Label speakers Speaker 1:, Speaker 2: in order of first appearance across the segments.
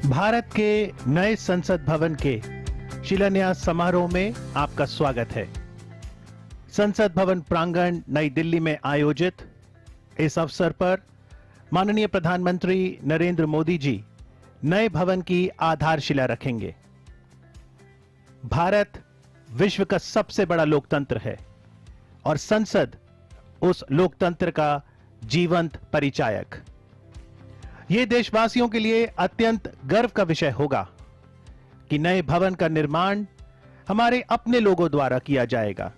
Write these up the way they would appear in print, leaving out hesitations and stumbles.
Speaker 1: भारत के नए संसद भवन के शिलान्यास समारोह में आपका स्वागत है। संसद भवन प्रांगण नई दिल्ली में आयोजित इस अवसर पर माननीय प्रधानमंत्री नरेंद्र मोदी जी नए भवन की आधारशिला रखेंगे। भारत विश्व का सबसे बड़ा लोकतंत्र है और संसद उस लोकतंत्र का जीवंत परिचायक। यह देशवासियों के लिए अत्यंत गर्व का विषय होगा कि नए भवन का निर्माण हमारे अपने लोगों द्वारा किया जाएगा,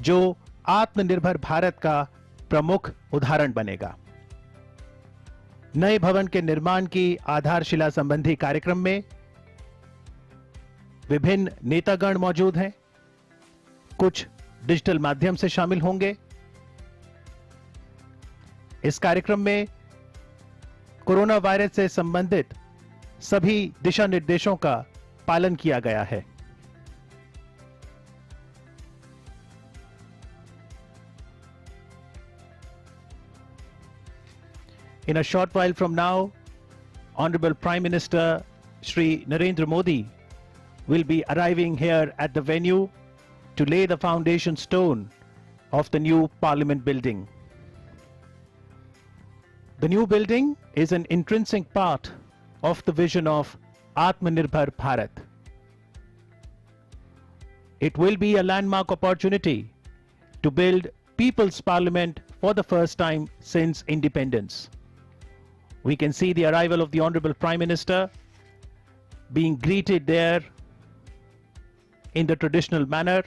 Speaker 1: जो आत्मनिर्भर भारत का प्रमुख उदाहरण बनेगा। नए भवन के निर्माण की आधारशिला संबंधी कार्यक्रम में विभिन्न नेतागण मौजूद हैं, कुछ डिजिटल माध्यम से शामिल होंगे। इस कार्यक्रम में कोरोना वायरस से संबंधित सभी दिशा निर्देशों का पालन किया गया है। In a short while from now, Honorable Prime Minister Shri Narendra Modi will be arriving here at the venue to lay the foundation stone of the new Parliament building. The new building is an intrinsic part of the vision of Atmanirbhar Bharat. It will be a landmark opportunity to build People's Parliament for the first time since independence. We can see the arrival of the Honorable Prime Minister being greeted there in the traditional manner.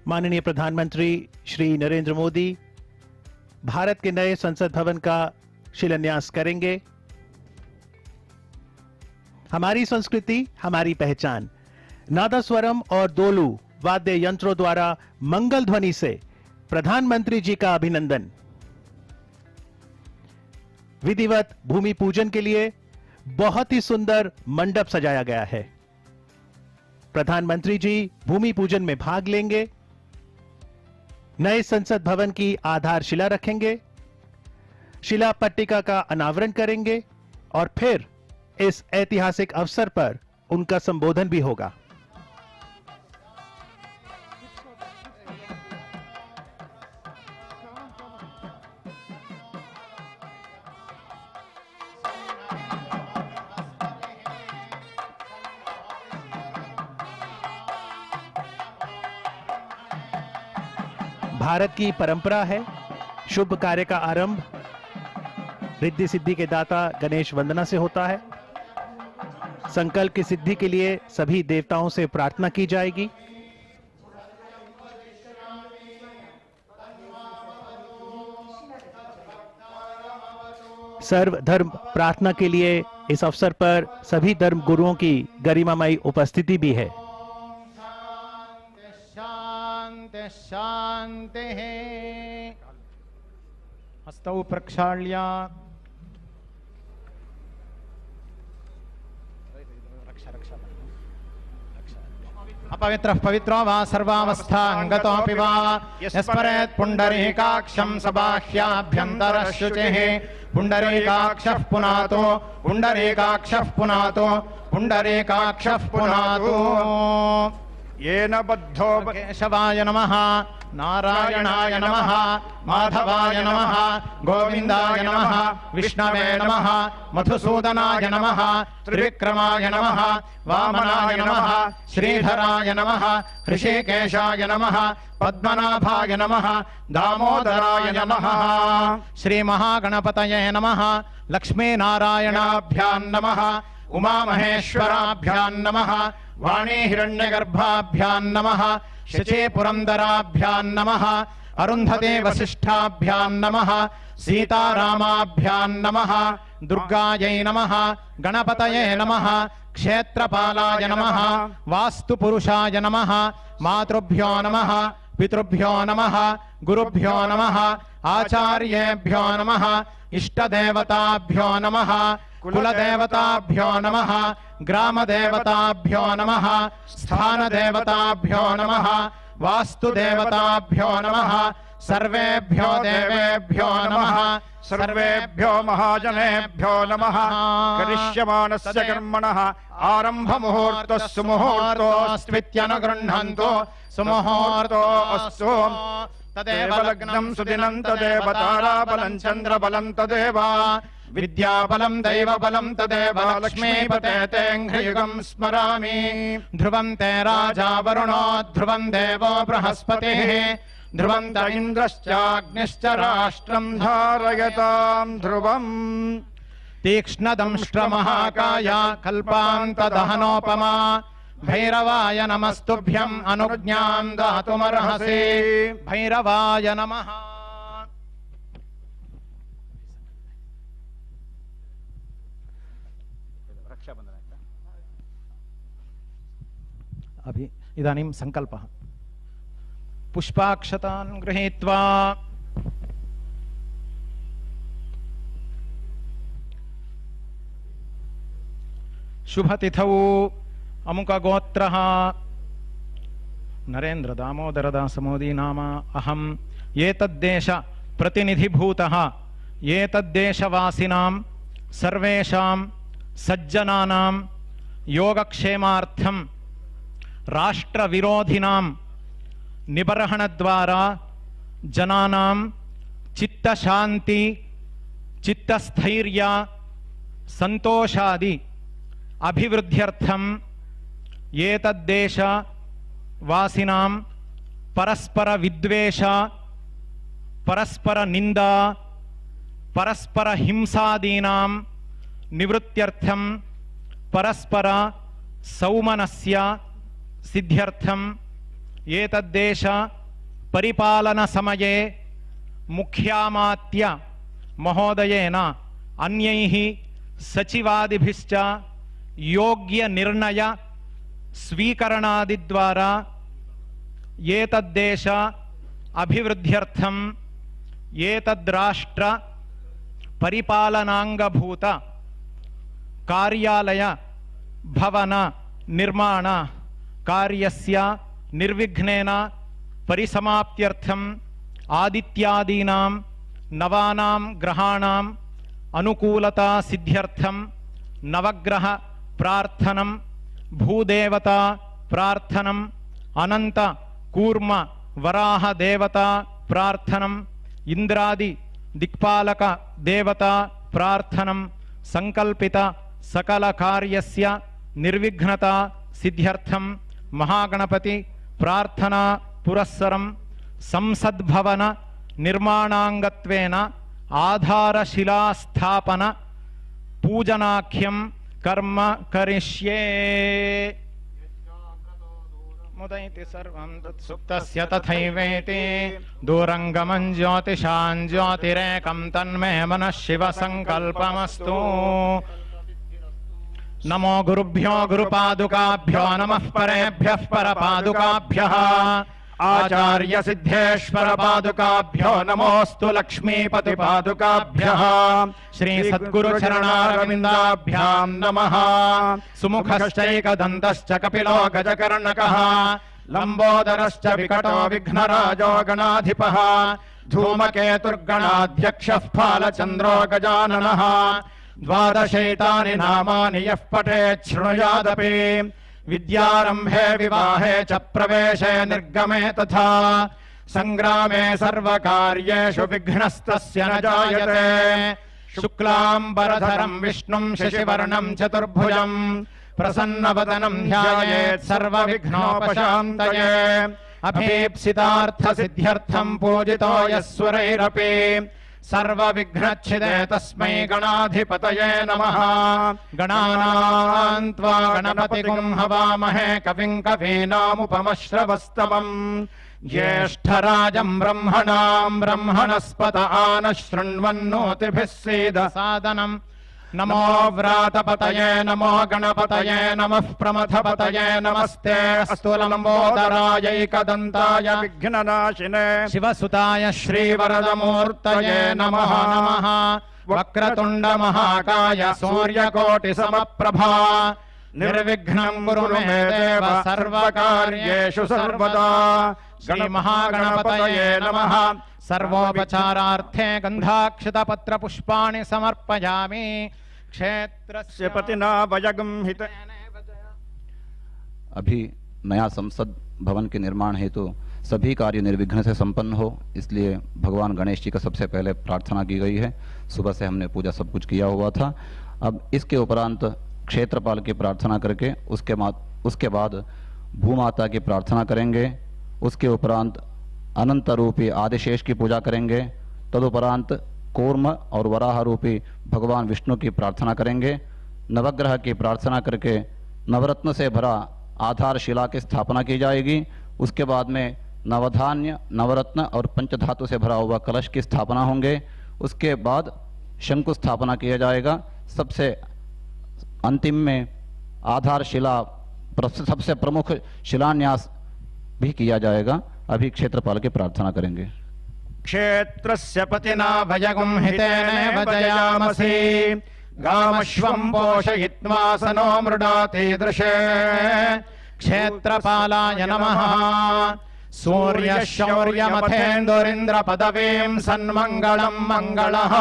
Speaker 1: माननीय प्रधानमंत्री श्री नरेंद्र मोदी भारत के नए संसद भवन का शिलान्यास करेंगे। हमारी संस्कृति, हमारी पहचान। नादस्वरम और दोलू वाद्य यंत्रों द्वारा मंगल ध्वनि से प्रधानमंत्री जी का अभिनंदन। विधिवत भूमि पूजन के लिए बहुत ही सुंदर मंडप सजाया गया है। प्रधानमंत्री जी भूमि पूजन में भाग लेंगे, नए संसद भवन की आधारशिला रखेंगे, शिला पट्टिका का अनावरण करेंगे और फिर इस ऐतिहासिक अवसर पर उनका संबोधन भी होगा। भारत की परंपरा है शुभ कार्य का आरंभ रिद्धि सिद्धि के दाता गणेश वंदना से होता है। संकल्प की सिद्धि के लिए सभी देवताओं से प्रार्थना की जाएगी। सर्वधर्म प्रार्थना के लिए इस अवसर पर सभी धर्म गुरुओं की गरिमामयी उपस्थिति भी है।
Speaker 2: शांति है। हस्तौ प्रक्षाल्य अपवित्रः पवित्रो वा सर्वावस्थांगतोऽपि वा यस्मरेत् पुण्डरीकाक्षं सबाह्याभ्यन्तरः शुचिः पुण्डरीकाक्षः पुनातो पुण्डरीकाक्षः पुनातो पुण्डरीकाक्षः पुनातो येन बद्धो केशवाय नमः नारायणाय नमः माधवाय नमः गोविंदाय नमः विष्णवे नमः मधुसूदनाय नमः त्रिविक्रमाय नमः वामनाय नमः श्रीधराय नमः ऋषिकेशाय नमः पद्मनाभाय नमः दामोदराय नमः श्री महागणपतये नमः लक्ष्मीनारायणाभ्यां नमः उमामहेश्वराभ्यां नमः वाणी हिरण्यगर्भाभ्यां नमः शचे पुरंदराभ्यां नमः अरुन्धते वसिष्ठाभ्यां नमः सीतारामाभ्यां नमः दुर्गायै नमः गणपतये नमः क्षेत्रपालाय नमः वास्तुपुरुषाय नमः मातृभ्यो नमः पितृभ्यो नमः गुरुभ्यो नमः आचार्येभ्यो नमः इष्टदेवताभ्यो नमः कुलदेवताभ्यो नमः ग्रामदेवताभ्यो नमः स्थानदेवताभ्यो नमः वास्तुदेवताभ्यो नमः सर्वेभ्यो देवेभ्यो नमः सर्वेभ्यो महाजनेभ्यो नमः करिष्यमाणस्य कर्मणः आरम्भमुहूर्तः सुमुहूर्तोऽस्त्वित्यनुगृह्णन्तु सुमुहूर्तोऽस्तु तदेव लग्नं सुदिनं तदेव ताराबलं चन्द्रबलं तदेव विद्याबलं दैवबलं तदेव लक्ष्मीपते तेऽङ्घ्रियुगं स्मरामि ध्रुवं ते राजा वरुणो ध्रुवं देवो बृहस्पतिः ध्रुवं त इन्द्रश्चाग्निश्च राष्ट्रं धारयतां ध्रुवम् तीक्ष्णदंष्ट्रमहाकाय कल्पान्तदहनोपमा भैरवाय नमस्तुभ्यम् अनुज्ञां दातुमर्हसि भैरवाय नमः। अभी इदानीं संकल्पः पुष्पाक्षतान् गृहीत्वा शुभतिथौ अमुकगोत्रः नरेन्द्र दामोदर दास मोदी नाम अहम् एतद्देश प्रतिनिधिभूतः एतद्देशवासिनां सर्वेषां सज्जनानां योगक्षेमार्थं राष्ट्रविरोधिनां निबर्हणद्वारा जनानां चित्तशान्ति चित्तस्थैर्य संतोषादि अभिवृद्ध्यर्थं एतद्देश वासिनां परस्पर विद्वेष परस्पर निंदा परस्पर हिंसादीनां निवृत्त्यर्थं परस्पर सौमनस्य सिद्ध्यर्थं एतद्देश परिपालन समये मुख्यामात्य महोदयेन अन्यैः सचिवादिभिश्च योग्य निर्णय स्वीकरणादिद्वारा एतद्देश अभिवृद्ध्यर्थं एतद्राष्ट्र परिपालनांगभूत कार्यालय भवन निर्माण कार्यस्य निर्विघ्नेन परिसमाप्त्यर्थं आदित्यादीनां नवानां ग्रहाणां अनुकूलता सिद्ध्यर्थं नवग्रह प्रार्थनं भूदेवता प्रार्थनं अनंत कूर्म वराह देवता प्रार्थनं इंद्रादि दिक्पालक देवता प्रार्थनं संकल्पित सकल कार्यस्य निर्विघ्नता सिद्ध्यर्थं महागणपति प्रार्थना पुरस्सरं संसद्भवन निर्माणांगत्वेन आधारशिलास्थापन पूजनाख्यं कर्म करिष्ये। मुदैति सर्वं तत्सुप्तस्य तथैवेति दूरंगमं ज्योतिषां ज्योतिरेकं तन्मे मनः शिव संकल्पमस्तु। नमो गुरुभ्यो गुरुपादुकाभ्यो नमः परेभ्यः परपादुकाभ्यः आचार्य सिद्धेश्वर पादुकाभ्यो नमोस्तु लक्ष्मीपति पादुकाभ्यः श्री सद्गुरु चरणारविन्दाभ्यां नमः। सुमुखश्चैकदन्तश्च कपिलो गजकर्णकः लंबोदरश्च विकटो विघ्नराजो गणाधिपः धूमकेतुर्गणाध्यक्षः फालचन्द्रो गजाननः। द्वादशैतानि नामानि यः पठेत् शृणुयादपि विद्यारम्भे विवाहे च प्रवेशे निर्गमे तथा संग्रामे सर्वकार्येषु विघ्नस्तस्य न जायते। शुक्लाम्बरधरं विष्णुं शशिवर्णं चतुर्भुजं प्रसन्नवदनं ध्यायेत् सर्वविघ्नोपशान्तये। अभीप्सितार्थसिद्ध्यर्थं पूजितो यस्वरैरपि सर्वविघ्नच्छिदे तस्मै गणाधिपतये नमः। गणानां त्वा गणपतिगुं हवामहे कविं कवीनामुपमश्रवस्तमम् ज्येष्ठराजं ब्रह्मणां ब्रह्मणस्पत आनः शृण्वन्नोतिभिः सीदसादनम्। नमो व्रातपतये नमो गणपतये नमः प्रमथपतये नमस्ते अस्तु लंबोदरायैकदन्ताय विघ्ननाशिने शिवसुताय श्रीवरदमूर्तये नमः नमः। वक्रतुण्ड महाकाय सूर्यकोटिसमप्रभा निर्विघ्नं कुरु मे देव सर्वकार्येषु सर्वदा। श्री महागणपतये नमः। सर्वोपचारार्थे गंधाक्षतपत्र पुष्पाणि समर्पयामि। क्षेत्रस्य
Speaker 3: पतिना वयगं हित।
Speaker 4: अभी नया संसद भवन के निर्माण हेतु सभी कार्य निर्विघ्न से संपन्न हो, इसलिए भगवान गणेश जी का सबसे पहले प्रार्थना की गई है। सुबह से हमने पूजा सब कुछ किया हुआ था। अब इसके उपरांत क्षेत्रपाल की प्रार्थना करके उसके बाद भूमाता की प्रार्थना करेंगे। उसके उपरांत अनंत रूपी आदिशेष की पूजा करेंगे। तदुपरांत कूर्म और वराह रूपी भगवान विष्णु की प्रार्थना करेंगे। नवग्रह की प्रार्थना करके नवरत्न से भरा आधारशिला की स्थापना की जाएगी। उसके बाद में नवधान्य, नवरत्न और पंचधातु से भरा हुआ कलश की स्थापना होंगे। उसके बाद शंकु स्थापना किया जाएगा। सबसे अंतिम में आधारशिला सबसे प्रमुख शिलान्यास भी किया जाएगा। अभी क्षेत्रपाल की प्रार्थना करेंगे।
Speaker 3: क्षेत्रस्य
Speaker 2: पतिना भयगुं हितेन भजयामसि। गामश्वं पोषयित्वा सनो मृडाति दृशे। क्षेत्रपालाय नमः। सूर्य शौर्यमथेन्दुरिन्द्र पदवीं सन्मङ्गलं मङ्गलः।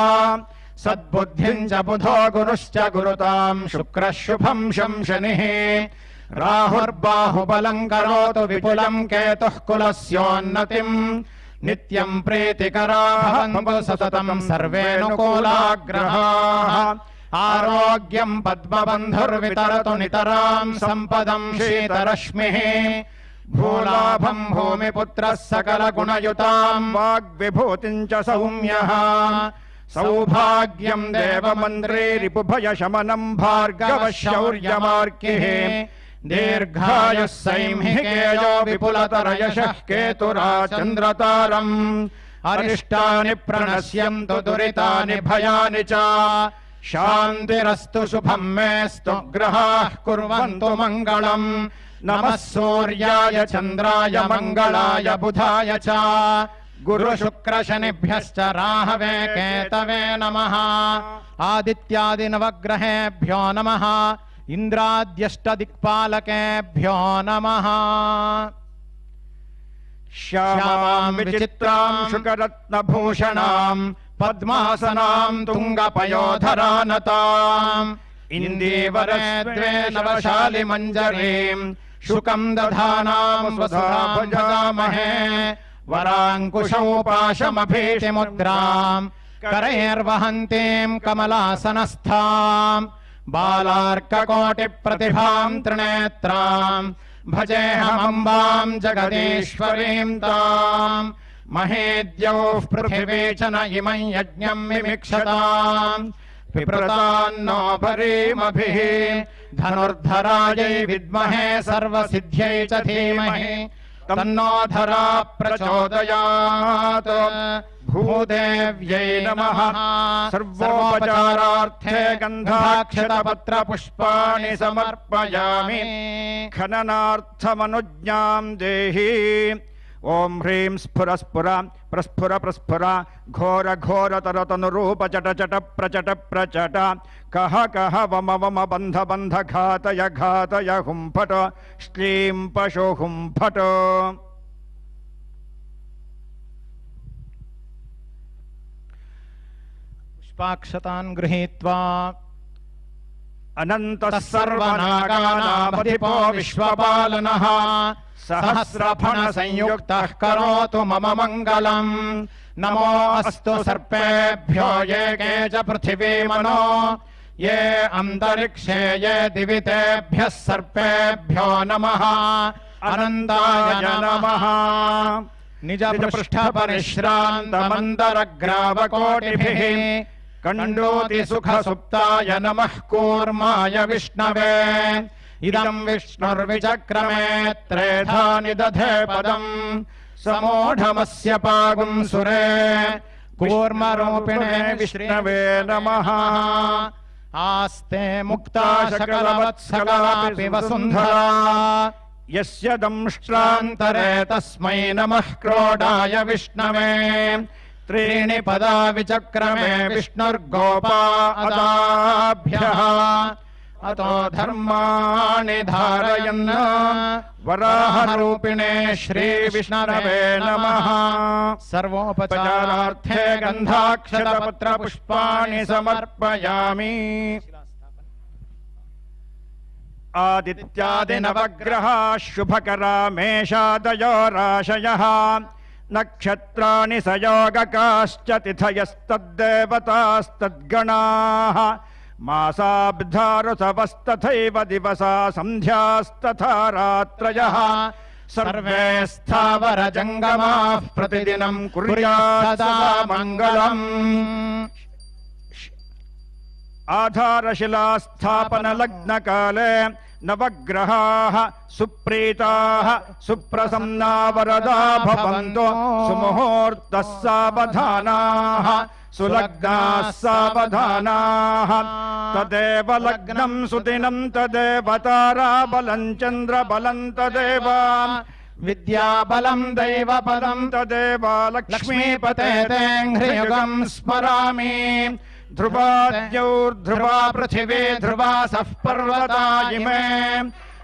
Speaker 2: सद्बुद्धिं च बुधो गुरुश्च गुरुतां शुक्रः शुभं शनिः। राहुर्बाहुबलं करोतु विपुलं केतुः कुलस्योन्नतिम्। नित्यं प्रीतिकरा भवन्तु सततं सर्वेऽनुकूलाग्रहाः। आरोग्यं पद्मबन्धुर्वितरतु नितरां सम्पदं शीतरश्मिः। भूलाभं भूमिपुत्रः सकलगुणयुतां
Speaker 3: वाग्विभूतिं च सौम्यः।
Speaker 2: सौभाग्यं
Speaker 3: देवमन्त्री रिपुभयशमनं भार्गवः शौर्यमार्किः।
Speaker 2: दीर्घायुः सैंहिकेयो विपुलतरयशः केतुराचन्द्रतारम्। अरिष्टानि प्रणश्यन्तु दुरितानि भयानि च। शान्तिरस्तु शुभं मेस्तु ग्रहाः कुर्वन्तु मङ्गलम्। नमः सूर्याय चन्द्राय मङ्गलाय बुधाय च। गुरुशुक्रशनिभ्यश्च राहवे केतवे नमः। आदित्यादिनवग्रहेभ्यो नमः। इन्द्राद्यष्टदिक्पालकेभ्यो नमः।
Speaker 3: श्यामां विचित्रां शुकरत्नभूषणां
Speaker 2: पद्मासनां तुङ्गपयोधरानताम्। इन्दीवरे द्वे नवशालिमञ्जरीं शुकं दधानां वसुधा भजामहे। वराङ्कुशौ पाशमभीतिमुद्रां करैर्वहन्तीं कमलासनस्थाम्। बालार्ककोटिप्रतिभां त्रिनेत्रां भजेऽहमम्बां जगदीश्वरीं ताम्। महेद्यौः पृथिवी च न इमं यज्ञं मिमिक्षताम्। पिप्रतान्नो भरीमभिः धनुर्धरायै विद्महे सर्वसिद्ध्यै च धीमहि तन्नो धरा प्रचोदयात्। भूदेव्यै नमः।
Speaker 3: सर्वोपचारार्थे गन्धाक्षतपत्र पुष्पाणि समर्पयामि। खननार्थमनुज्ञां देहि। ओम ह्रीं स्फुर स्फुर प्रस्फुर प्रस्फुर घोर घोर तरतनुरूप चट चट प्रचट प्रचट कह कह वम वम बंध बंध घातय घातय हुंफट श्लीं पशु हुंफट।
Speaker 2: पुष्पाक्षतान् गृहीत्वा
Speaker 3: अनन्तः सर्वनागानामधिपो विश्वपालनः
Speaker 2: सहस्रफण संयुक्तः करोतु मम मङ्गलम्। नमो अस्तु सर्पेभ्यो ये के च पृथिवीमनो ये अन्तरिक्षे ये दिवि तेभ्यः सर्पेभ्यो नमः। अनन्ताय नमः। निजपृष्ठपरिश्रान्तमन्तरग्रावकोटिभिः कण्डोति सुखसुप्ताय नमः। कूर्माय विष्णवे इदं विष्णुर्विचक्रमे त्रेधा निदधे पदम्। समूढमस्य पागुं सुरे कूर्मरूपिणे विष्णवे नमः। आस्ते मुक्ता सकलवत्सकलापि वसुन्धरा यस्य दंष्ट्रान्तरे तस्मै नमः। क्रोडाय विष्णवे त्रीणि पदा विचक्रमे विष्णुर्गोपा अदाभ्यः। अतो धर्माणि धारयन्
Speaker 3: वराहरूपिणे श्रीविष्णवे नमः।
Speaker 2: सर्वोपचारार्थे
Speaker 3: गन्धाक्षतपत्रपुष्पाणि समर्पयामि। आदित्यादिनवग्रहाः शुभकरा मेषादयो राशयः नक्षत्राणि सयोगकाश्च तिथयस्तद्देवतास्तद्गणाः मासाब्धा ऋतवस्तथैव दिवसा सन्ध्यास्तथा रात्रयः सर्वे स्थावरजङ्गमाः प्रतिदिनं कुर्यात् सदा मङ्गलम्। आधारशिलास्थापनलग्नकाले नवग्रहाः सुप्रीताः सुप्रसन्ना वरदा भवन्तु सुमुहूर्तः सावधानाः सुलग्नाः सावधानाः। तदेव लग्नं सुदिनं तदेव ताराबलं चन्द्रबलं तदेव
Speaker 2: विद्याबलं दैवबलं
Speaker 3: तदेव
Speaker 2: लक्ष्मीपते तेऽङ्घ्रियुगं स्मरामि।
Speaker 3: ध्रुवाद्यौर्ध्रुवा पृथिवी ध्रुवासः पर्वता इमे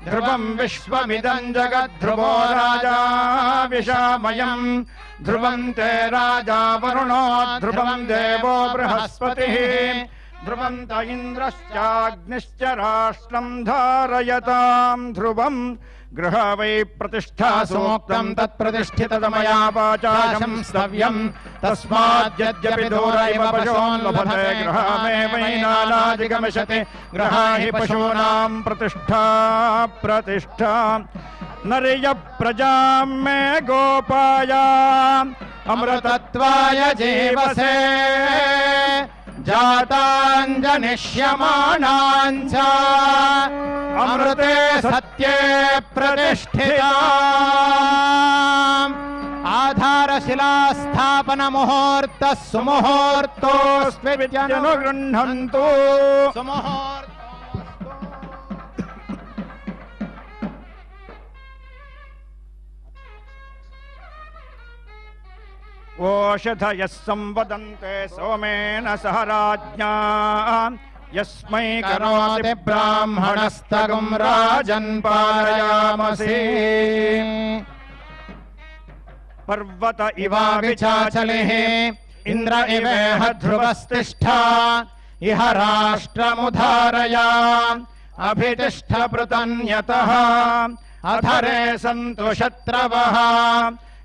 Speaker 3: ध्रुवं विश्वमिदं जगद्ध्रुवो राजा विशामयम् ध्रुवं ते राजा वरुणो ध्रुवं देवो बृहस्पतिः ध्रुवं त इन्द्रश्चाग्निश्च राष्ट्रं धारयतां ध्रुवम्। गृह वै प्रतिष्ठा
Speaker 2: सूक्तं तत्प्रतिष्ठितमया वाचा स्तव्यम्
Speaker 3: तस्माद्यद्यपि दूर इव पशून् लभते गृहामेवैनालाजिगमिषति गृहा हि पशूनां प्रतिष्ठा प्रतिष्ठा। नर्य प्रजां मे गोपाय
Speaker 2: अमृतत्वाय जीवसे जाताञ्जनिष्यमाणाञ्च अमृते सत्ये प्रतिष्ठिता। आधारशिलास्थापन मुहूर्तः
Speaker 3: सुमुहूर्तोऽस्मित्यनुगृह्णन्तु। ओषधयः संवदन्ते सोमेन सह राज्ञा यस्मै करोति ब्राह्मणस्तगुं राजन् पालयामसि। पर्वत
Speaker 2: इवाविचाचलिः इन्द्र इवेह ध्रुवस्तिष्ठा इह राष्ट्रमुधारया अभितिष्ठ पृतन्यतः अधरे सन्तु शत्रवः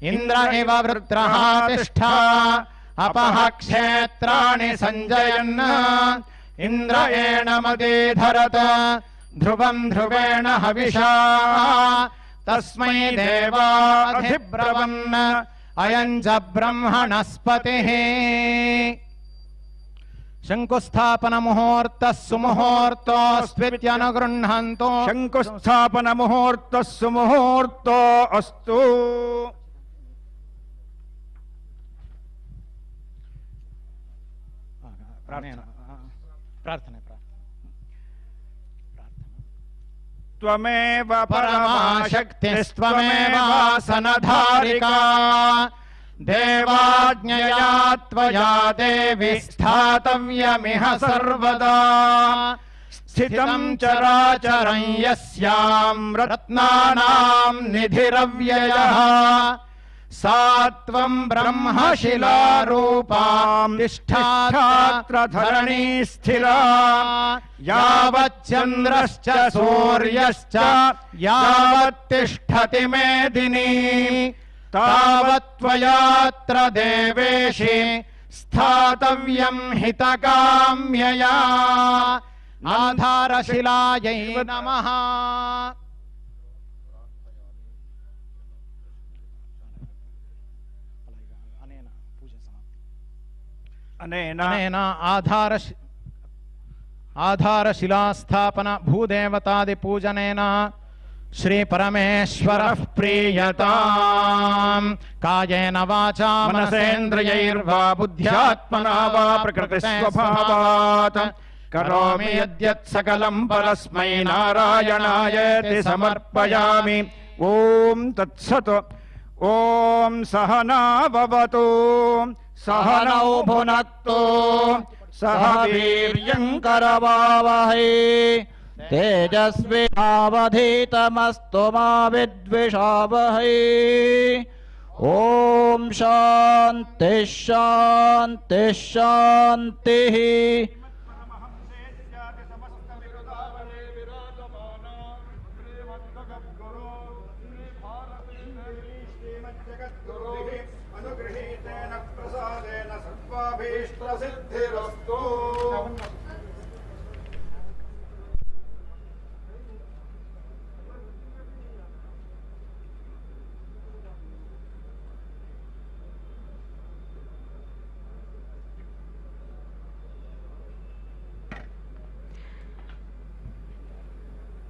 Speaker 2: इन्द्र इव वृत्रः तिष्ठा अपः क्षेत्राणि सञ्जयन् इन्द्रयेण मदीधरत ध्रुवं ध्रुवेण हविषा तस्मै देवाधिब्रवन् अयं च ब्रह्मणस्पतिः। शङ्कुस्थापन मुहूर्तः सुमुहूर्तोऽस्त्वित्यनुगृह्णन्तु।
Speaker 3: शङ्कुस्थापन मुहूर्तः सुमुहूर्तो अस्तु।
Speaker 2: प्रार्थना
Speaker 3: त्वमेव परमाशक्तिस्त्वमेवासनधारिका देवाज्ञया त्वया देवि स्थातव्यमिह सर्वदा। स्थितं चराचरं यस्यां रत्नानां निधिरव्ययः सा त्वं ब्रह्मशिलारूपां तिष्ठात्र धरणी स्थिरा। यावच्चन्द्रश्च सूर्यश्च यावत्तिष्ठति मेदिनी तावत्त्वयात्र देवेशि स्थातव्यं हितकाम्यया। आधारशिलायै नमः। अनेन आधारशिलास्थापन भूदेवतादिपूजनेन श्री परमेश्वरः प्रीयताम्। कायेन वाचा मनसेन्द्रियैर्वा बुद्ध्यात्मना वा प्रकृतिस्वभावात् करोमि यद्यत् सकलं परस्मै नारायणायेति समर्पयामि। ॐ तत्सत्। ॐ सहना भवतु सहनौ भुनक्तु सह वीर्यं करवावहै
Speaker 5: तेजस्विनावधीतमस्तु मा विद्विषावहै। ओम शांति शांति शांतिः।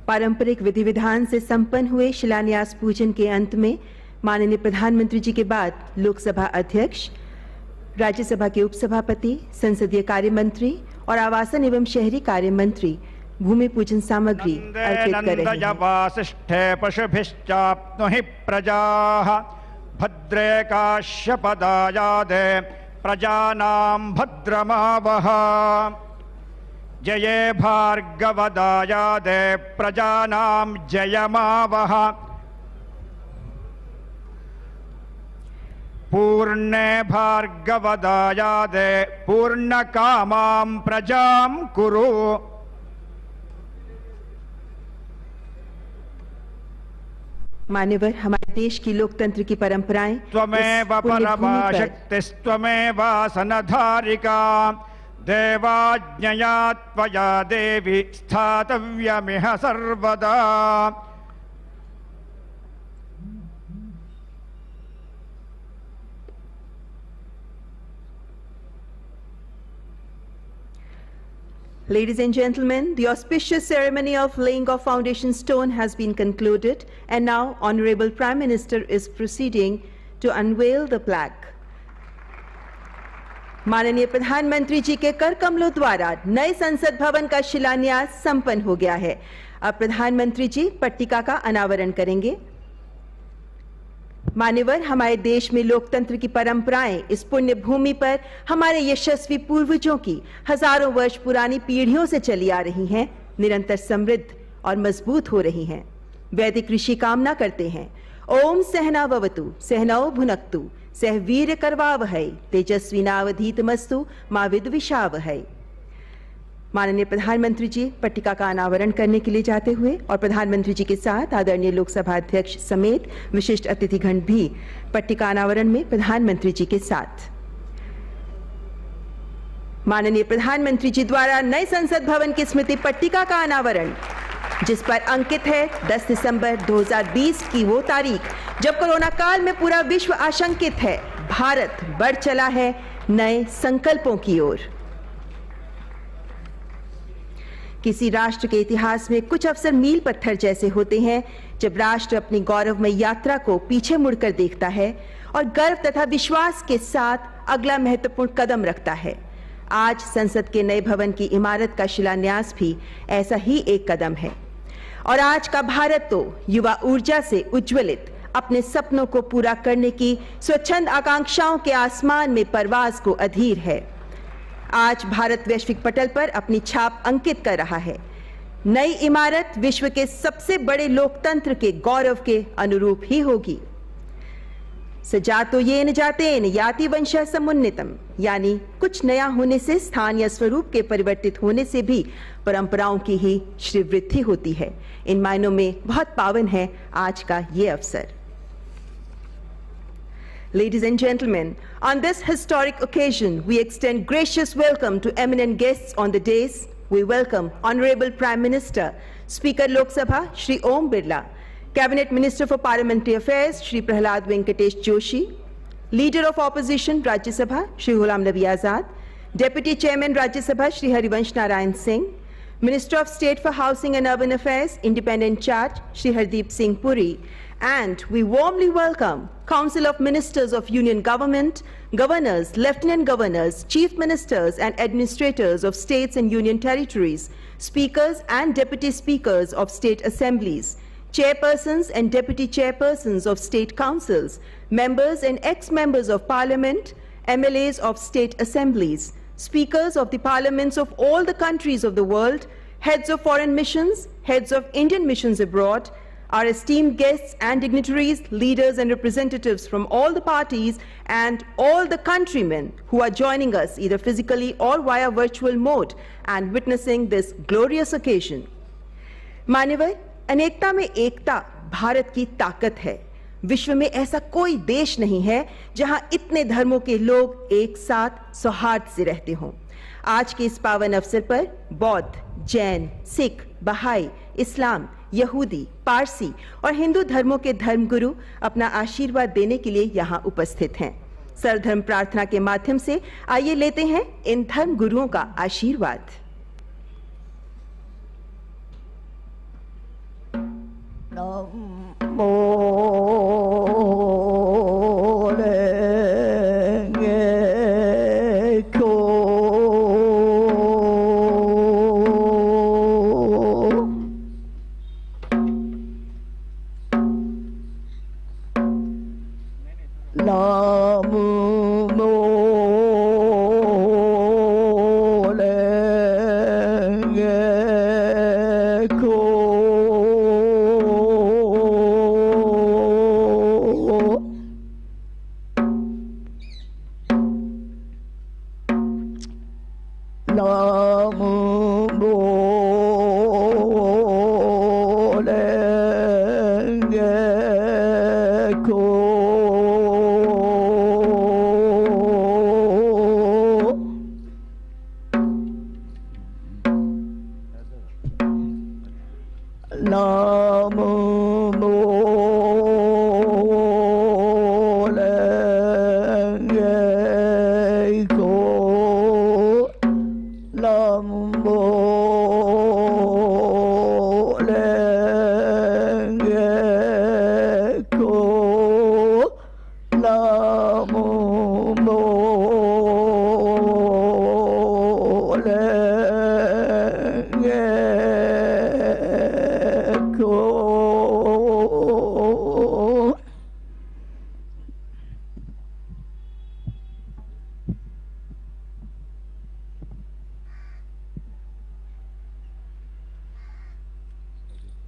Speaker 6: पारंपरिक विधि विधान से संपन्न हुए शिलान्यास पूजन के अंत में माननीय प्रधानमंत्री जी के बाद लोकसभा अध्यक्ष, राज्यसभा के उपसभापति, संसदीय कार्य मंत्री और आवासन एवं शहरी कार्य मंत्री भूमि पूजन सामग्री अर्पित कर रहे हैं।
Speaker 3: वासिष्ठे पशुभिश्चाप्नुहि प्रजाः भद्रे काश्यपदायादे प्रजानां भद्रमावह। जये भार्गवदायादे प्रजानां जयमावह। पूर्णे भार्गवदायादे पूर्णकामां प्रजां कुरु।
Speaker 6: मान्यवर, हमारे देश की लोकतंत्र की परंपराएं
Speaker 3: त्वमेव परमा शक्तिस्त्वमेव सनधारिका देवाज्ञया त्वया देवी स्थातव्यमिह सर्वदा।
Speaker 6: Ladies and gentlemen, the auspicious ceremony of laying of foundation stone has been concluded, and now Honorable Prime Minister is proceeding to unveil the plaque. माननीय प्रधानमंत्री जी के कर कमलों द्वारा नए संसद भवन का शिलान्यास संपन्न हो गया है। अब प्रधानमंत्री जी पट्टिका का अनावरण करेंगे। मान्यवर, हमारे देश में लोकतंत्र की परंपराएं इस पुण्य भूमि पर हमारे यशस्वी पूर्वजों की हजारों वर्ष पुरानी पीढ़ियों से चली आ रही हैं, निरंतर समृद्ध और मजबूत हो रही हैं। वैदिक ऋषि कामना करते हैं, ओम सहनाववतु सहनौ भुनक्तु सह वीर करवावहै तेजस्विनावधीतमस्तु मा विद्विषावहै। माननीय प्रधानमंत्री जी पट्टिका का अनावरण करने के लिए जाते हुए और प्रधानमंत्री जी के साथ आदरणीय लोकसभा अध्यक्ष समेत विशिष्ट अतिथिगण भी पट्टिका अनावरण में प्रधानमंत्री जी के साथ। माननीय प्रधानमंत्री जी द्वारा नए संसद भवन की स्मृति पट्टिका का अनावरण, जिस पर अंकित है 10 दिसंबर 2020 की वो तारीख जब कोरोना काल में पूरा विश्व आशंकित है। भारत बढ़ चला है नए संकल्पों की ओर। किसी राष्ट्र के इतिहास में कुछ अवसर मील पत्थर जैसे होते हैं, जब राष्ट्र अपनी गौरवमय यात्रा को पीछे मुड़कर देखता है और गर्व तथा विश्वास के साथ अगला महत्वपूर्ण कदम रखता है। आज संसद के नए भवन की इमारत का शिलान्यास भी ऐसा ही एक कदम है। और आज का भारत तो युवा ऊर्जा से उज्ज्वलित अपने सपनों को पूरा करने की स्वच्छंद आकांक्षाओं के आसमान में परवाज को अधीर है। आज भारत वैश्विक पटल पर अपनी छाप अंकित कर रहा है। नई इमारत विश्व के सबसे बड़े लोकतंत्र के गौरव के अनुरूप ही होगी। सजातो येन जातेन याति वंशः समुन्नितम, यानी कुछ नया होने से स्थान या स्वरूप के परिवर्तित होने से भी परंपराओं की ही श्रीवृद्धि होती है। इन मायनों में बहुत पावन है आज का ये अवसर। Ladies and gentlemen, on this historic occasion, we extend gracious welcome to eminent guests on the dais. We welcome Honorable Prime Minister, Speaker Lok Sabha, Shri Om Birla, Cabinet Minister for Parliamentary Affairs, Shri Prahlad Venkatesh Joshi, Leader of Opposition, Rajya Sabha, Shri Ghulam Nabi Azad, Deputy Chairman, Rajya Sabha, Shri Harivansh Narayan Singh, Minister of State for Housing and Urban Affairs, Independent Charge, Shri Hardeep Singh Puri, and we warmly welcome Council of Ministers of Union Government, Governors, Lieutenant Governors, Chief Ministers and Administrators of States and Union Territories, Speakers and Deputy Speakers of State Assemblies, Chairpersons and Deputy Chairpersons of State Councils, Members and ex-members of Parliament, MLAs of State Assemblies, Speakers of the Parliaments of all the countries of the world, heads of foreign missions, heads of Indian missions abroad, our esteemed guests and dignitaries, leaders and representatives from all the parties and all the countrymen who are joining us either physically or via virtual mode and witnessing this glorious occasion. मान्यवर, अनेकता में एकता भारत की ताकत है। विश्व में ऐसा कोई देश नहीं है जहां इतने धर्मों के लोग एक साथ सौहार्द से रहते हों। आज के इस पावन अवसर पर बौद्ध, जैन, सिख, बहाई, इस्लाम, यहूदी, पारसी और हिंदू धर्मों के धर्मगुरु अपना आशीर्वाद देने के लिए यहाँ उपस्थित हैं। सर्वधर्म प्रार्थना के माध्यम से आइए लेते हैं इन धर्म गुरुओं का आशीर्वाद।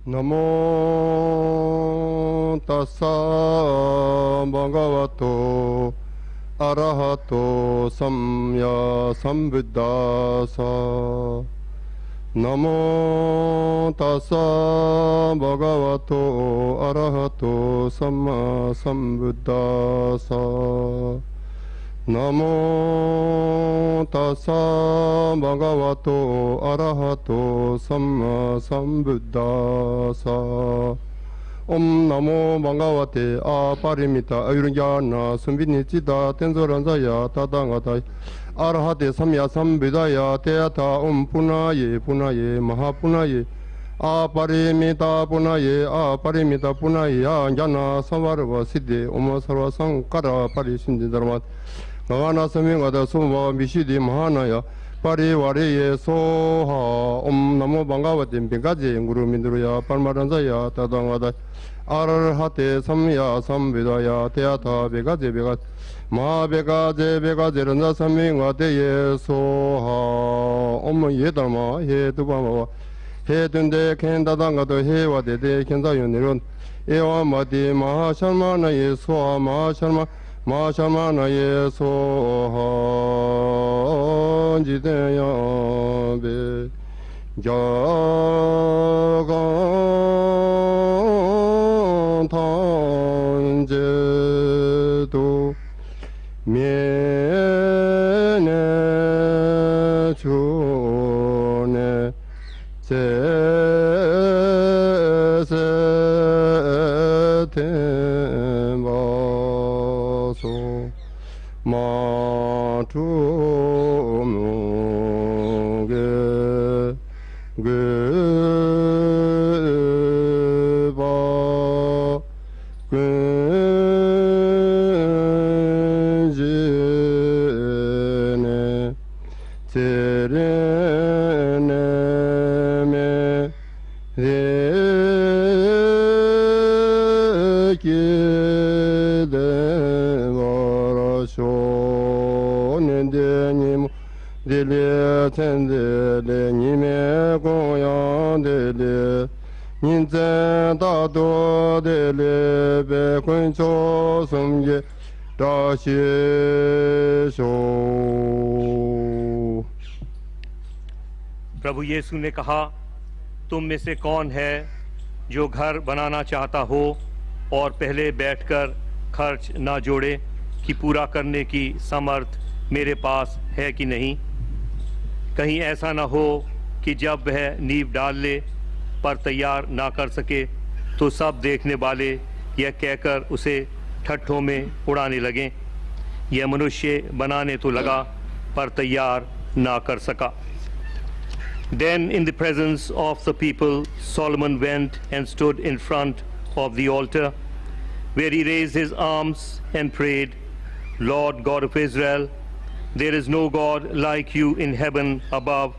Speaker 7: नमो तस्सा भगवतो अरहतो सम्मा सम्बुद्धास्सा। नमो तस्सा भगवतो अरहतो सम्मा सम्बुद्धास्सा। नमो तस्सा भगवतो अरहतो सम्मा सम्बुद्धास्सा। ओम नमो भगवते अपरिमिता अयुर्ज्ञाना सुविनिचिता तेंजोरंजाया तदांगताय अरहते सम्या सम्बुद्धाया तेयथा ओम पुनाये पुनाये महापुनाये अपरिमिता पुनाये अपरिमिता पुनाये ज्ञाना संवर्व सिद्धे ओम सर्व संकर परिसिद्धि धर्मात् भगवान समिंगद सोम विशुद्धि महानाय परिवारे सोहा। ओम नमो भगवते बिगाजे गुरु मिंद्रुया परमानंदया तदांगदाय अरहते सम्या सम्बुद्धाया तेयथा बेगाजे बेगाजे महाबेगाजे बेगाजे रंजा समिंगदे ये सोहा। ओम ये धर्म हे तुबामा हे तुंदे खेंदादांगद हे वादेदे खेंदायुनिरुन एवामदि महाशर्मानये सोहा महाशर्मानये सोहा। जितेयाबे जागांतांजेतो मेने चुने 제세템바소 마투무게 그바 근지네 제레네메 的列称的列你们供养的列人真大多的列被困求送也大些手
Speaker 8: प्रभु यीशु ने कहा, तुम में से कौन है जो घर बनाना चाहता हो और पहले बैठकर खर्च ना जोड़े कि पूरा करने की समर्थ मेरे पास है कि नहीं। कहीं ऐसा ना हो कि जब वह नींव डाल ले पर तैयार ना कर सके तो सब देखने वाले यह कहकर उसे ठट्ठों में उड़ाने लगें, यह मनुष्य बनाने तो लगा पर तैयार ना कर सका। Then in the presence of the people, Solomon went and stood in front of the altar, where he raised his arms and prayed, Lord God of Israel, there is no God like you in heaven above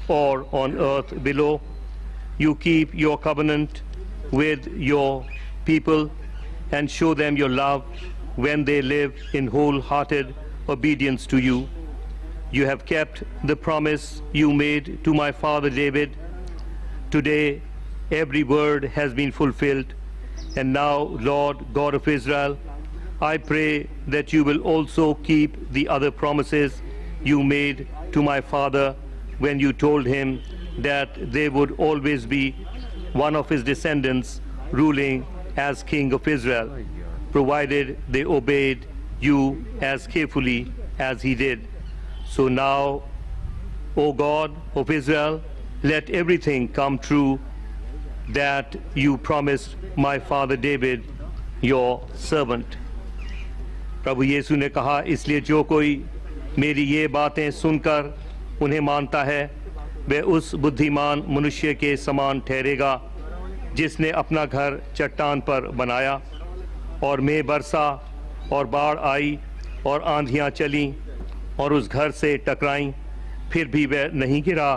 Speaker 8: or on earth below. You keep your covenant with your people and show them your love when they live in wholehearted obedience to you. You have kept the promise you made to my father David. Today, every word has been fulfilled. And now, Lord God of Israel, I pray that you will also keep the other promises you made to my father when you told him that there would always be one of his descendants ruling as king of Israel, provided they obeyed you as carefully as he did. So now, O God of Israel, let everything come true that you promised my father David, your servant. प्रभु यीशु ने कहा, इसलिए जो कोई मेरी ये बातें सुनकर उन्हें मानता है वह उस बुद्धिमान मनुष्य के समान ठहरेगा जिसने अपना घर चट्टान पर बनाया और मेघ बरसा और बाढ़ आई और आंधियां चलीं और उस घर से टकराईं, फिर भी वह नहीं गिरा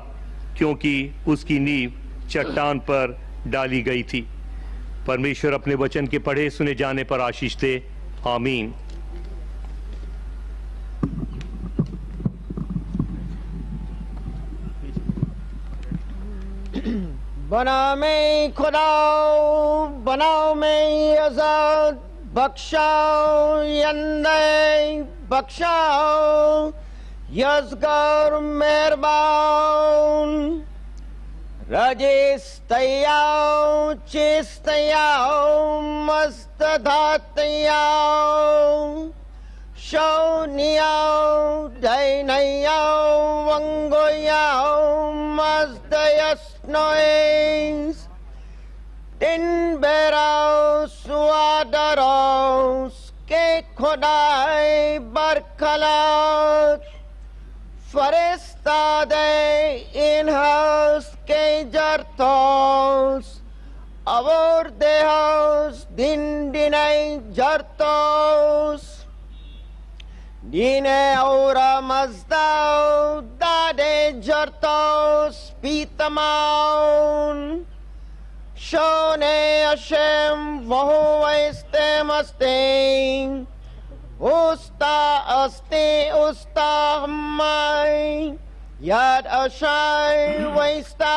Speaker 8: क्योंकि उसकी नींव चट्टान पर डाली गई थी। परमेश्वर अपने वचन के पढ़े सुने जाने पर आशीष दे। आमीन।
Speaker 5: बना में खुदाओ, बनाओ में आजाद, बख्शाओ यंदे बख्शाओ, यज़गर मेहरबान, रजिस तयाओ, चिस तयाओ, मस्त धातयाओ, शौनियाओ, दैनयाओ, वंगोयाओ, मस्त यस्नोइस, दिन बेराओ, सुआदराओ, के खुदाए बरखलात, फरिस्तादे इनहाउस के जरतोस, अवर देहाउस दिन दिने जरतोस, दिने औरा मजदाओ, दादे जरतोस, पीतमाउन, शोने अशेम वहो वैस्ते मस्तें, उस्ता अस्ते उस्ता हमाई, याद अशाई वैस्ता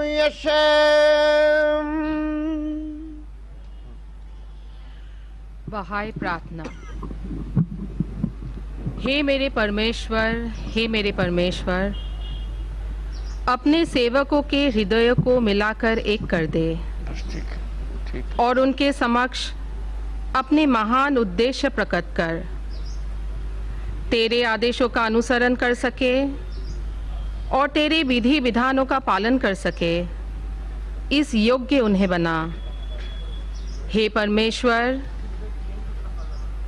Speaker 5: यशेम।
Speaker 9: बहाई प्रार्थना। हे मेरे परमेश्वर, हे मेरे परमेश्वर, अपने सेवकों के हृदय को मिलाकर एक कर दे और उनके समक्ष अपने महान उद्देश्य प्रकट कर, तेरे आदेशों का अनुसरण कर सके और तेरे विधि विधानों का पालन कर सके, इस योग्य उन्हें बना। हे परमेश्वर,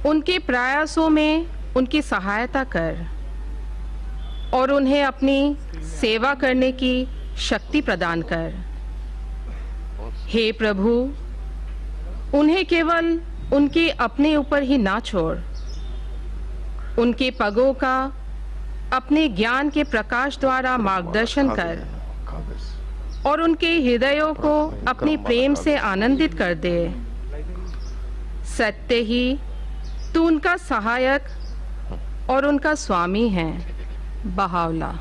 Speaker 9: उनके प्रयासों में उनकी सहायता कर और उन्हें अपनी सेवा करने की शक्ति प्रदान कर। हे प्रभु, उन्हें केवल उनके अपने ऊपर ही ना छोड़, उनके पगों का अपने ज्ञान के प्रकाश द्वारा मार्गदर्शन कर और उनके हृदयों को अपने प्रेम से आनंदित कर दे। सत्य ही तू उनका सहायक और उनका स्वामी है। Baha'u'llah.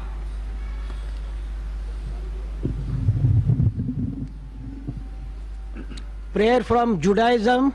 Speaker 10: Prayer from Judaism.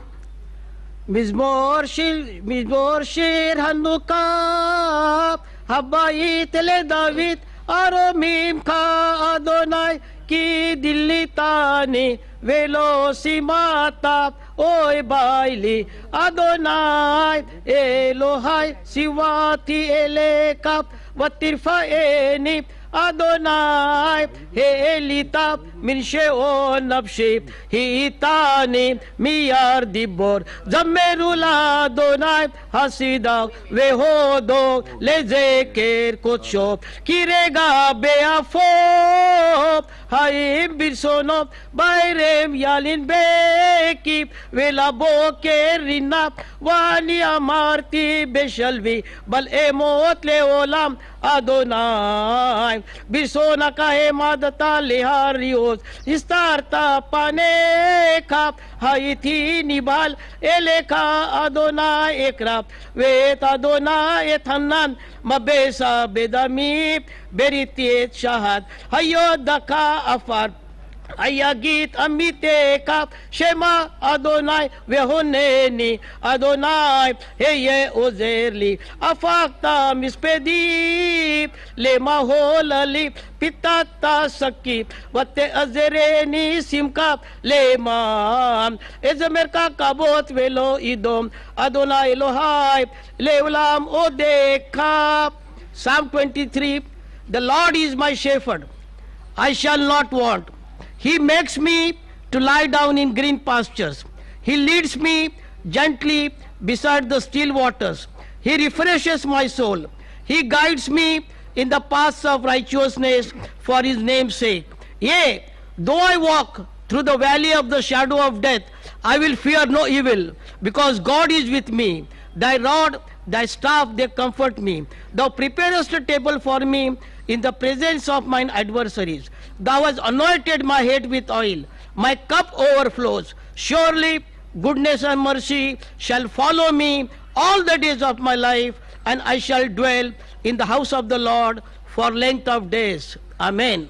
Speaker 10: Mizmor Shir Hanukkah Habayit le David Aromim Ka Adonai Ki Dillitani Velo Simata Oy Baili Adonai Elohai Siwati Eleka Vatirfaeni Adonai Heelita min she'on nafshi Hitani miyar dibor Zammerul Adonai Hasidak Vehodo Lezeker Kotsho Kirega Beafop Haim Birsono Bayrem Yalin Beki Velaboker Rinap Wani Amarti Beshalvi Bal Emot Leolam Adonai Bisona kahe madata leharios Istarta paneka Haiti nibal Eleka Adonai ekrab Vet Adonai ethanan Mabesa bedami Beritiet shahad Hayodaka afar Ayagit amiteka Shema Adonai Vehoneni Adonai Heye ozerli Afakta mispedi Lema holali Pitata saki Vate azereni simka Lema Ezemerka kabot velo idom Adonai Elohai Leulam odeka Psalm 23. The Lord is my shepherd, I shall not want. He makes me to lie down in green pastures. He leads me gently beside the still waters. He refreshes my soul. He guides me in the paths of righteousness for his name's sake. Yea, though I walk through the valley of the shadow of death, I will fear no evil, because God is with me. Thy rod, thy staff, they comfort me. Thou preparest a table for me in the presence of mine adversaries. Thou hast anointed my head with oil. My cup overflows. Surely goodness and mercy shall follow me all the days of my life, and I shall dwell in the house of the Lord for length of days. Amen.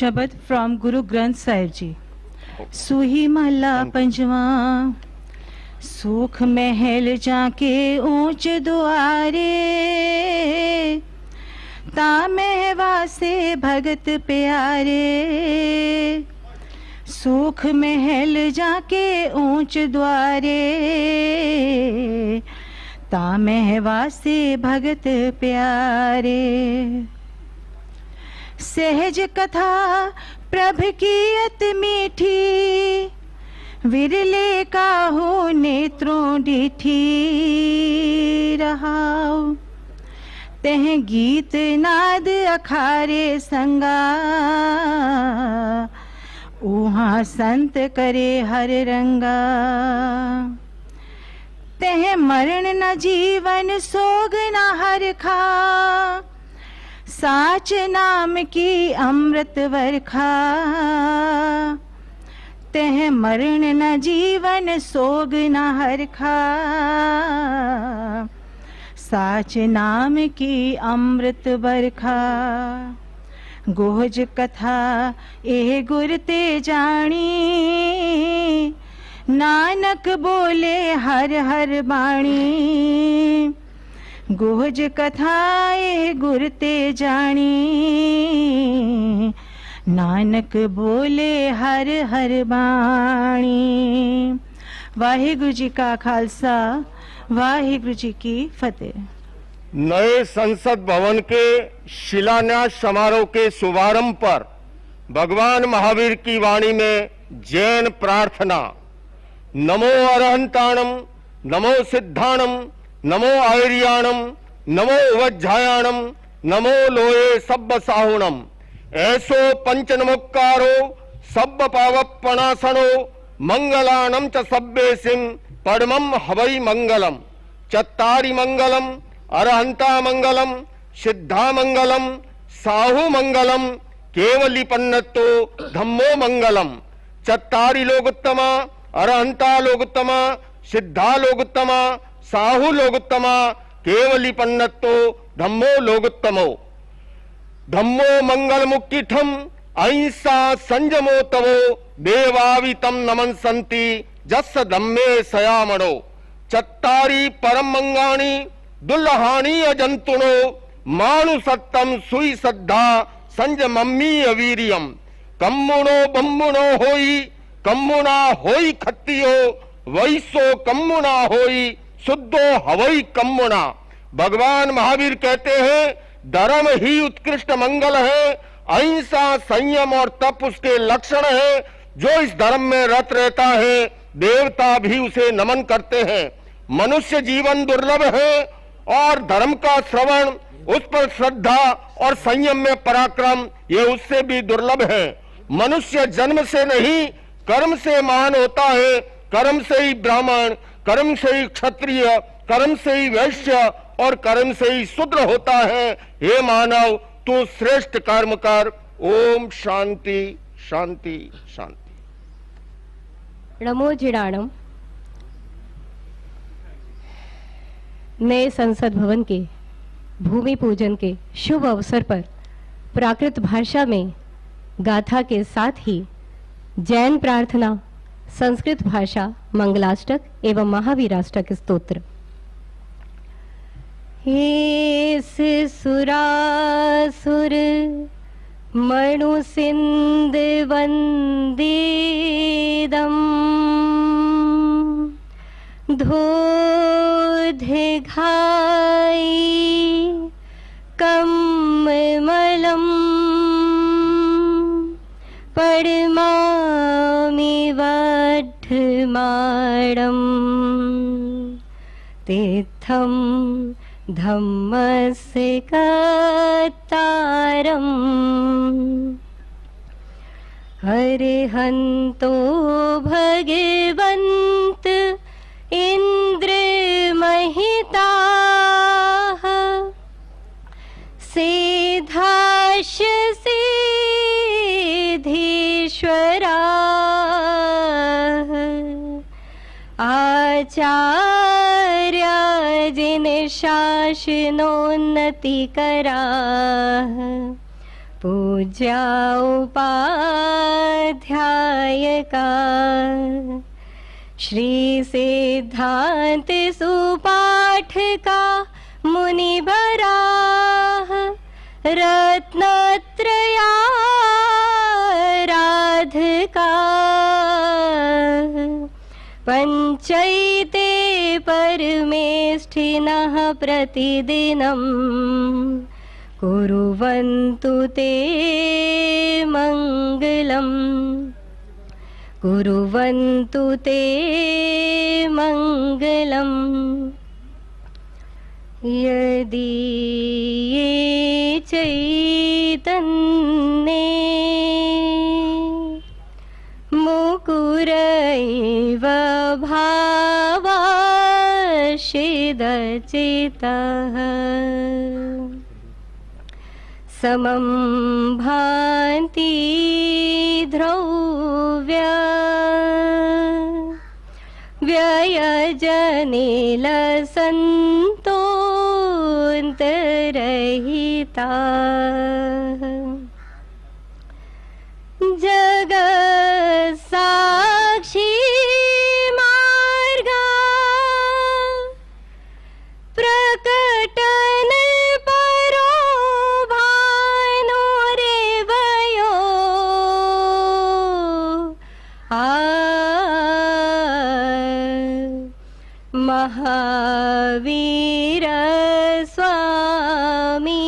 Speaker 11: शब्द from Guru Granth Sahib जी। सूही महला पंजवा। सुख महल जाके ऊंच दुआरे तामेवा से भगत प्यारे, सुख महल जाके ऊंच द्वारे, तामेवा से भगत प्यारे। सहज कथा प्रभ की अति मीठी, विरले काहू नेत्रों डिठी रहाओ, तह गीत नाद अखारे संगा, उहाँ संत करे हर रंगा। तह मरण न जीवन सोग न हर खा, साच नाम की अमृत वर्खा। तह मरण न जीवन सोग न हर खा, साच नाम की अमृत वर्खा। गोहज कथा ए गुर ते जानी, नानक बोले हर हर बाणी। गोहज कथा ए गुर ते जानी, नानक बोले हर हर बाणी। वाहिगुरु जी का खालसा, वाहिगुरु जी की फतेह।
Speaker 7: नए संसद भवन के शिलान्यास समारोह के शुभारंभ पर भगवान महावीर की वाणी में जैन प्रार्थना। नमो अरहंताणम, नमो सिद्धाणम, नमो आयर्याणम, नमो उवज्झायाणम, नमो लोये सब्ब साहुणम। ऐसो पंच नमोक्कारो सब्ब पावपणासनो, मंगलानम च सब्बे सिंह पद्मम हवै मंगलम। चत्तारि मंगलम, अरहंता मंगलम, सिद्धा मंगलम, साहु मंगलम, केवली पन्नतो धम्मो मंगलम। चत्तारि लोकोत्तमा, अरहंता लोकोत्तमा, सिद्धा लोकोत्तमा, साहु लोकोत्तमा, केवली पन्नतो धम्मो लोकोत्तमो। धम्मो मंगल मुक्तिठम, अहिंसा संयमो तवो, देवावितम नमंसन्ति जस्स धम्मे सयामणो। चत्तारि परम मंगाणी, दुल्हानी अजंतुनो, मानुसत्तम सुई श्रद्धा संजमम्मी अवीरियम। कम्मुनो बम्मुनो होई, कम्मुना होई खत्तियो, वैसो कम्मुना होई, शुद्धो हवई कम्मुना। भगवान महावीर कहते हैं धर्म ही उत्कृष्ट मंगल है, अहिंसा संयम और तप उसके लक्षण है। जो इस धर्म में रत रहता है देवता भी उसे नमन करते हैं। मनुष्य जीवन दुर्लभ है और धर्म का श्रवण, उस पर श्रद्धा और संयम में पराक्रम ये उससे भी दुर्लभ है। मनुष्य जन्म से नहीं कर्म से महान होता है। कर्म से ही ब्राह्मण, कर्म से ही क्षत्रिय, कर्म से ही वैश्य और कर्म से ही शूद्र होता है। हे मानव, तू श्रेष्ठ कर्म कर। ओम शांति शांति शांति।
Speaker 12: नमो जिडाणम। नए संसद भवन के भूमि पूजन के शुभ अवसर पर प्राकृत भाषा में गाथा के साथ ही जैन प्रार्थना, संस्कृत भाषा मंगलाष्टक एवं महावीराष्टक स्तोत्र। हेस सुरासुर मणु सिंध वंदेदम, धोधे घाई कम्मलम, पड़मामि वड्ढमाणम, तीर्थम धम्मस्य कतारम, अरिहन्तो भगवन्त इंद्र महिताः, सिद्धाश सिद्धीश्वराः, आचार्या जिन शासनोन्नतिकराः, पूज्या उपाध्यायका, श्री सिद्धांत सुपाठका मुनिवराः, रत्नत्रयाराधका पञ्चैते परमेष्ठिनः प्रतिदिनं कुर्वन्तु ते मङ्गलम् कुर्वन्तु ते मङ्गलम् यदि ये चैतन्ये मुकुरैव भावाशिदचितः समं भान्ति ध्रुव्य व्ययजनिलसन्तोऽन्तरहिता जगत्साक्षी मार्गा प्रकटन परो भानो रेवयो महावीर स्वामी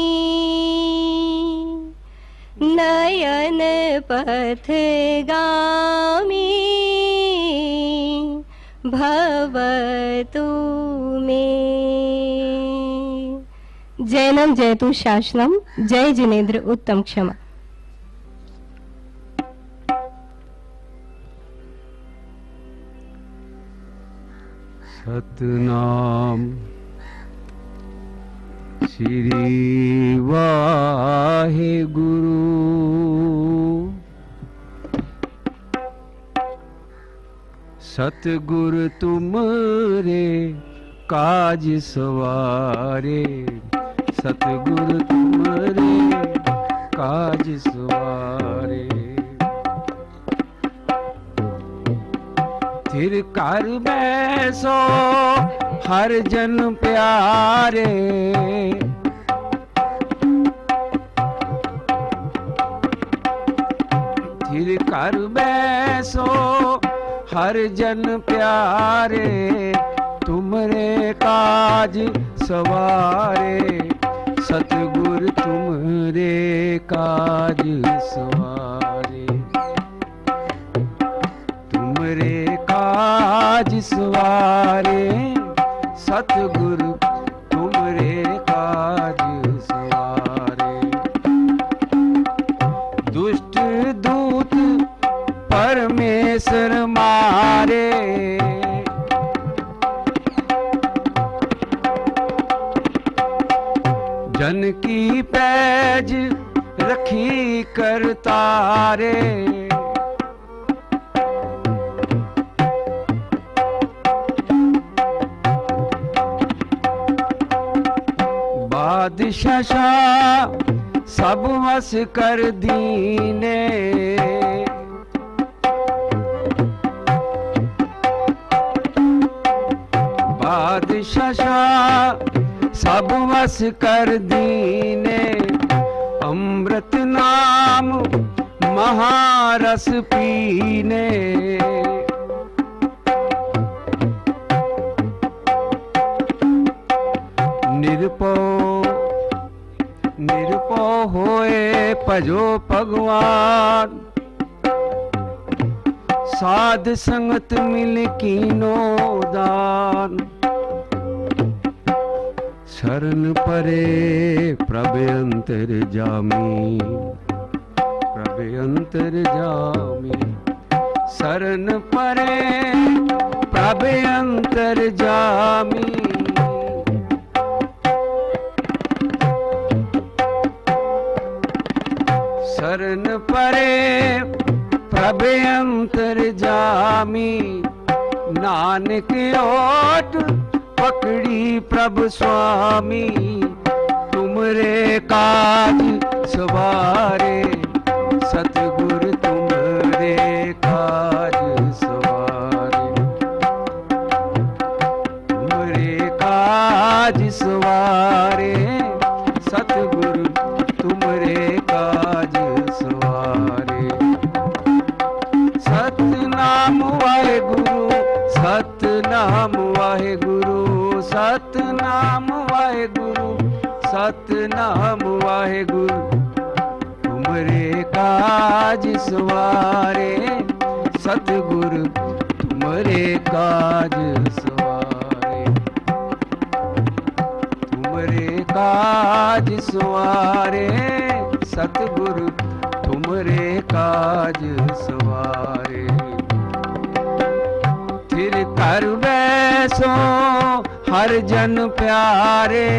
Speaker 12: नयन पथगामी भवतु मे। जैनम जयतु शासनम। जय जिनेन्द्र उत्तम क्षमा।
Speaker 13: सतनाम श्री वाहे गुरु सतगुरु तुमरे काज सवारे सतगुरु तुमरे काज सवारे थिर कर बैसो हर जन प्यारे थिर कर बैसो हर जन प्यारे तुमरे काज सवारे सतगुर तुमरे काज सवारे तुमरे काज सवारे सतगुरु तुमरे काज सवारे दुष्ट दूत परमेश्वर मारे जन की पैज रखी कर तारे बादशाह सब वस कर दीने बादशाह सब वस कर दीने अमृत नाम महारस पीने निरपो निरपो होए भजो भगवान साध संगत मिल कीनो दान शरण परे प्रभ अंतर जामी प्रभ अंतर जामी शरण परे प्रभ अंतर जामी शरण परे प्रभ अंतर जामी नानक ओट पकड़ी प्रभ स्वामी तुमरे काज सवारे सतगुर तुमरे काज सवारे तुमरे काज सवारे सतगुरु काज सवारे। सतनाम वाहेगुरु सतनाम वाहेगुरु सतनाम वाहेगुरु सतनाम वाहेगुरु तुमरे काज सवारे। सतगुरु तुमरे काज सवारे तुमरे काज सवारे। सतगुरु तुमरे काज सवारे। थिर कर बैसो हर जन प्यारे।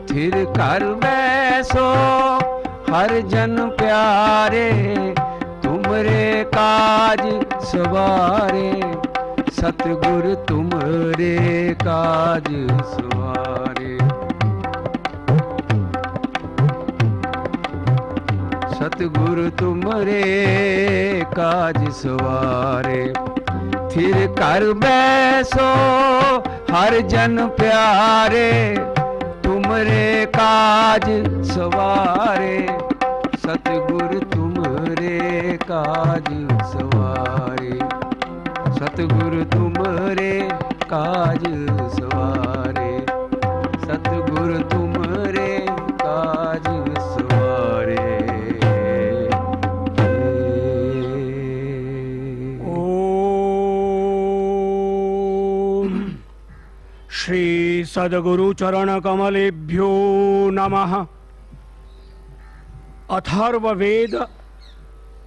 Speaker 13: थिर कर बैसो हर जन प्यारे तुमरे काज सवारे। सतगुरु तुमरे काज सवारे। सतगुरु तुमरे काज सवारे। थिर कर बैसो हर जन प्यारे तुमरे काज सवारे। सतगुरु तुमरे काज सवारे। सतगुरु तुमरे काज सवारे। सतगुरु तुमरे काज सवारे।
Speaker 3: ओम श्री सद्गुरु चरण कमलेभ्यो नमः। अथर्ववेद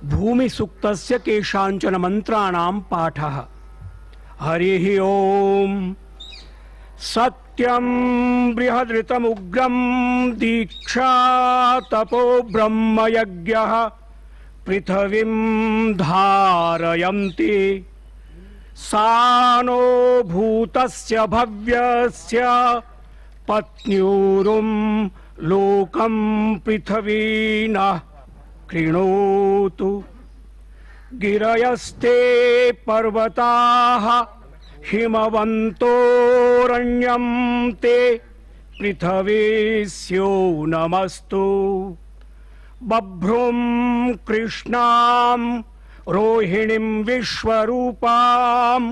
Speaker 3: भूमि सूक्तस्य केषाञ्चन मंत्राणां पाठः। हरिः ओम। सत्यं बृहदृतमुग्रं दीक्षा तपो ब्रह्मयज्ञः पृथिवीं धारयन्ति। सानो भूतस्य भव्यस्य पत्न्यूरुं लोकं पृथिवी नः कृणोतु। गिरयस्ते पर्वताः हिमवन्तोरण्यं ते पृथिवीस्यो नमस्तु। बभ्रुं कृष्णां रोहिणीं विश्वरूपां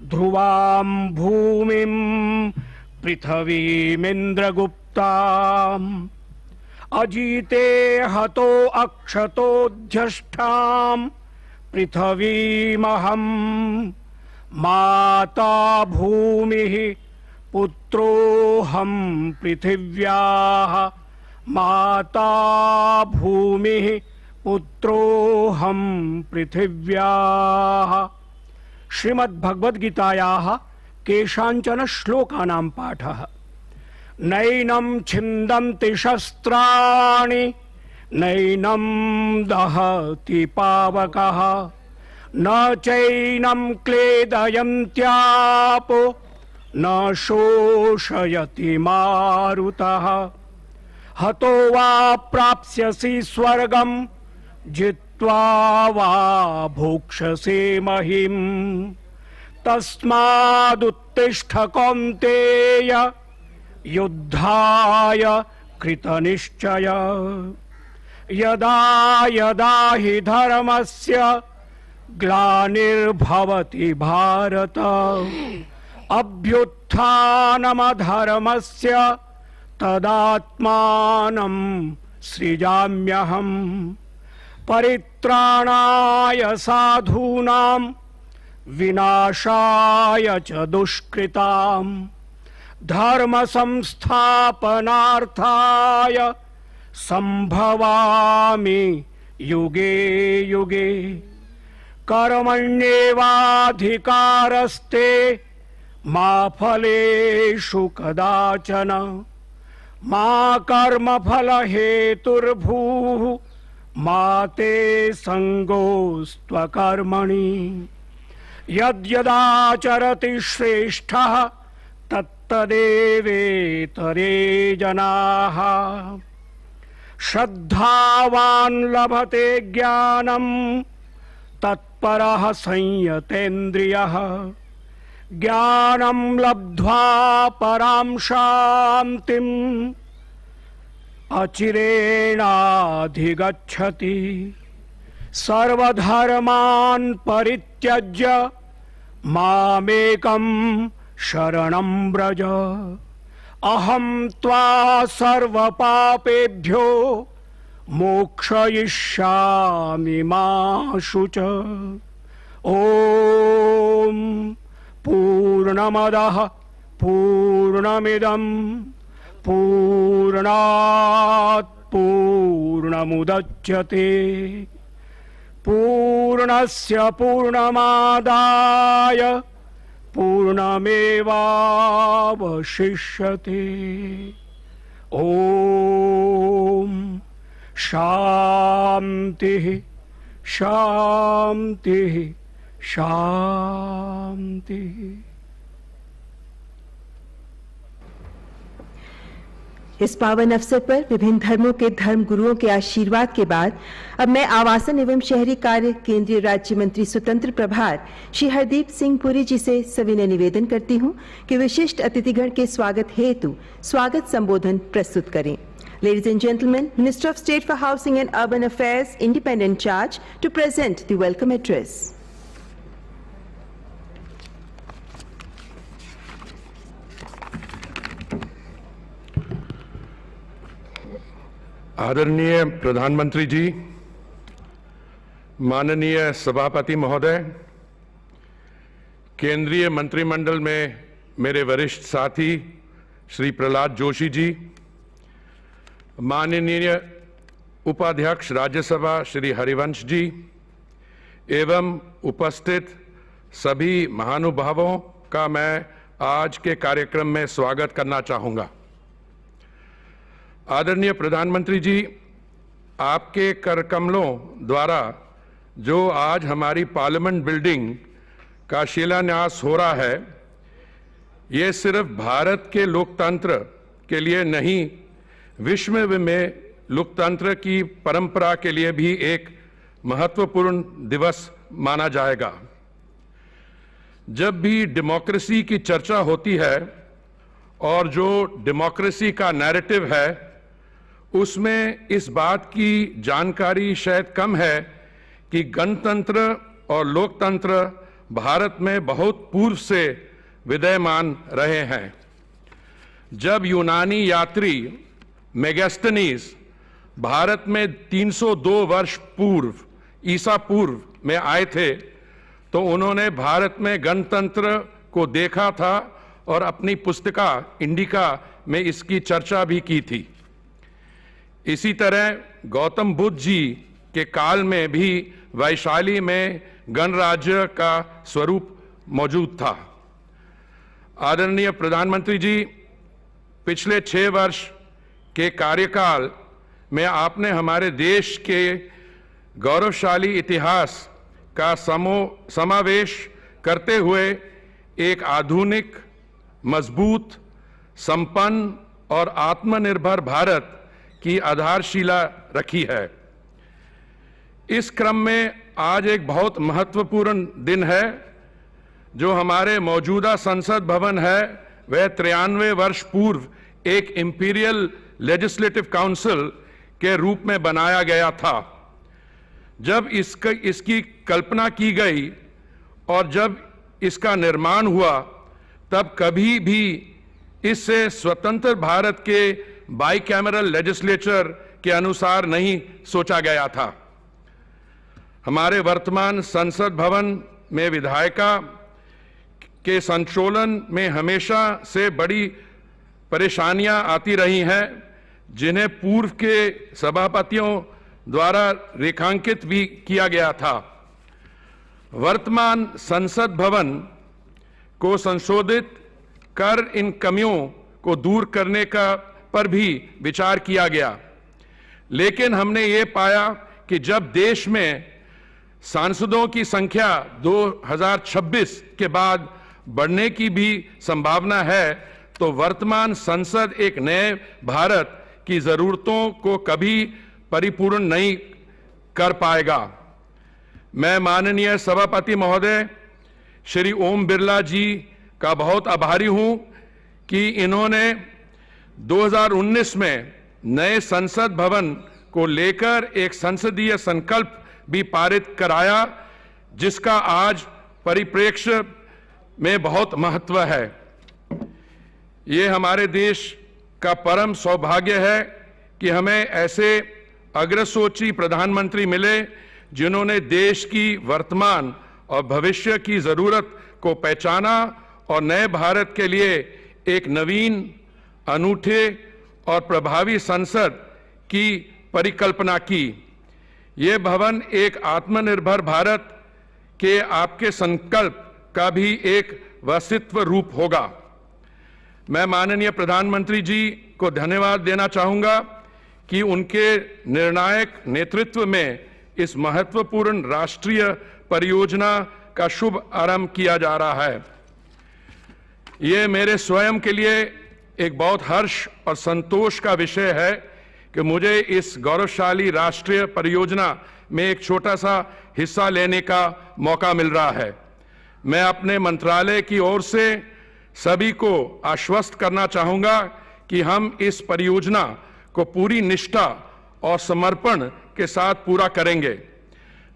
Speaker 3: ध्रुवां भूमिं पृथिवीमिन्द्रगुप्ताम्। अजीते हतो अक्षतोऽध्यष्ठां पृथिवीमहं। माता भूमिः पुत्रोऽहं पृथिव्याः। माता भूमिः पुत्रोऽहं पृथिव्याः। श्रीमद्भगवद्गीतायाः केषाञ्चन श्लोकानां पाठः। नैनं छिन्दन्ति शस्त्राणि नैनं दहति पावकः न चैनं क्लेदयन्त्यापो न शोषयति मारुतः। हतो वा प्राप्स्यसि स्वर्गं जित्वा वा भोक्ष्यसे महीम्। तस्मादुत्तिष्ठ कौन्तेय युद्धाय कृतनिश्चय। यदा यदा हि धर्मस्य ग्लानिर्भवति भारत अभ्युत्थानमधर्मस्य तदात्मानं सृजाम्यहम्। परित्राणाय साधूनां विनाशाय च दुष्कृताम् धर्म संस्थापनार्थाय संभवामि युगे युगे। कर्मण्येवाधिकारस्ते मा फलेषु कदाचन मा कर्मफल हेतुर्भूः मा ते संगोस्त्वकर्मणि। यद्यदाचरति श्रेष्ठः तत्तदेवेतरे जनाः। श्रद्धावान् लभते ज्ञानं तत्परः संयतेन्द्रियः।
Speaker 14: ज्ञानं लब्ध्वा परां शान्तिम् अचिरेणाधिगच्छति। सर्वधर्मान् परित्यज्य मामेकं शरणं व्रज। अहं त्वा सर्वपापेभ्यो मोक्षयिष्यामि मा शुच। ॐ पूर्णमदः पूर्णमिदं पूर्णात् पूर्णमुदच्यते पूर्णस्य पूर्णमादाय पूर्णमेवावशिष्यते। ॐ शान्तिः शान्तिः शान्तिः।
Speaker 6: इस पावन अवसर पर विभिन्न धर्मों के धर्म गुरुओं के आशीर्वाद के बाद अब मैं आवासन एवं शहरी कार्य केंद्रीय राज्य मंत्री स्वतंत्र प्रभार श्री हरदीप सिंह पुरी जी से सविनय निवेदन करती हूं कि विशिष्ट अतिथिगण के स्वागत हेतु स्वागत संबोधन प्रस्तुत करें। Ladies and gentlemen, Minister of State for Housing and Urban Affairs, independent charge, to present the welcome address.
Speaker 15: आदरणीय प्रधानमंत्री जी, माननीय सभापति महोदय, केंद्रीय मंत्रिमंडल में मेरे वरिष्ठ साथी श्री प्रहलाद जोशी जी, माननीय उपाध्यक्ष राज्यसभा श्री हरिवंश जी एवं उपस्थित सभी महानुभावों का मैं आज के कार्यक्रम में स्वागत करना चाहूँगा। आदरणीय प्रधानमंत्री जी, आपके करकमलों द्वारा जो आज हमारी पार्लियामेंट बिल्डिंग का शिलान्यास हो रहा है, ये सिर्फ भारत के लोकतंत्र के लिए नहीं, विश्व में लोकतंत्र की परंपरा के लिए भी एक महत्वपूर्ण दिवस माना जाएगा। जब भी डेमोक्रेसी की चर्चा होती है और जो डेमोक्रेसी का नैरेटिव है, उसमें इस बात की जानकारी शायद कम है कि गणतंत्र और लोकतंत्र भारत में बहुत पूर्व से विद्यमान रहे हैं। जब यूनानी यात्री मेगास्थनीज भारत में 302 वर्ष पूर्व ईसा पूर्व में आए थे, तो उन्होंने भारत में गणतंत्र को देखा था और अपनी पुस्तिका इंडिका में इसकी चर्चा भी की थी। इसी तरह गौतम बुद्ध जी के काल में भी वैशाली में गणराज्य का स्वरूप मौजूद था। आदरणीय प्रधानमंत्री जी, पिछले 6 वर्ष के कार्यकाल में आपने हमारे देश के गौरवशाली इतिहास का समावेश करते हुए एक आधुनिक, मजबूत, संपन्न और आत्मनिर्भर भारत की आधारशिला रखी है। इस क्रम में आज एक बहुत महत्वपूर्ण दिन है। जो हमारे मौजूदा संसद भवन है, वह 93 वर्ष पूर्व एक इंपीरियल लेजिस्लेटिव काउंसिल के रूप में बनाया गया था। जब इसकी कल्पना की गई और जब इसका निर्माण हुआ, तब कभी भी इससे स्वतंत्र भारत के बाईकैमरल लेजिस्लेचर के अनुसार नहीं सोचा गया था। हमारे वर्तमान संसद भवन में विधायिका के संचालन में हमेशा से बड़ी परेशानियां आती रही हैं, जिन्हें पूर्व के सभापतियों द्वारा रेखांकित भी किया गया था। वर्तमान संसद भवन को संशोधित कर इन कमियों को दूर करने का पर भी विचार किया गया, लेकिन हमने ये पाया कि जब देश में सांसदों की संख्या 2026 के बाद बढ़ने की भी संभावना है, तो वर्तमान संसद एक नए भारत की जरूरतों को कभी परिपूर्ण नहीं कर पाएगा। मैं माननीय सभापति महोदय श्री ओम बिरला जी का बहुत आभारी हूं कि इन्होंने 2019 में नए संसद भवन को लेकर एक संसदीय संकल्प भी पारित कराया, जिसका आज परिप्रेक्ष्य में बहुत महत्व है। ये हमारे देश का परम सौभाग्य है कि हमें ऐसे अग्रसोची प्रधानमंत्री मिले जिन्होंने देश की वर्तमान और भविष्य की जरूरत को पहचाना और नए भारत के लिए एक नवीन, अनूठे और प्रभावी संसद की परिकल्पना की। ये भवन एक आत्मनिर्भर भारत के आपके संकल्प का भी एक वास्तविक रूप होगा। मैं माननीय प्रधानमंत्री जी को धन्यवाद देना चाहूंगा कि उनके निर्णायक नेतृत्व में इस महत्वपूर्ण राष्ट्रीय परियोजना का शुभ आरंभ किया जा रहा है। ये मेरे स्वयं के लिए एक बहुत हर्ष और संतोष का विषय है कि मुझे इस गौरवशाली राष्ट्रीय परियोजना में एक छोटा सा हिस्सा लेने का मौका मिल रहा है। मैं अपने मंत्रालय की ओर से सभी को आश्वस्त करना चाहूंगा कि हम इस परियोजना को पूरी निष्ठा और समर्पण के साथ पूरा करेंगे।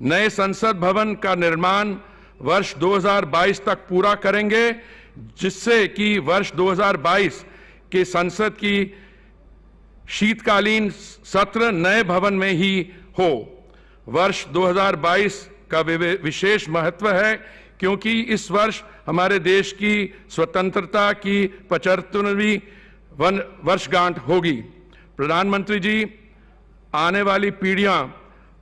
Speaker 15: नए संसद भवन का निर्माण वर्ष 2022 तक पूरा करेंगे, जिससे कि वर्ष 2022 के संसद की शीतकालीन सत्र नए भवन में ही हो। वर्ष 2022 का विशेष महत्व है क्योंकि इस वर्ष हमारे देश की स्वतंत्रता की 75वीं वर्षगांठ होगी। प्रधानमंत्री जी, आने वाली पीढ़ियां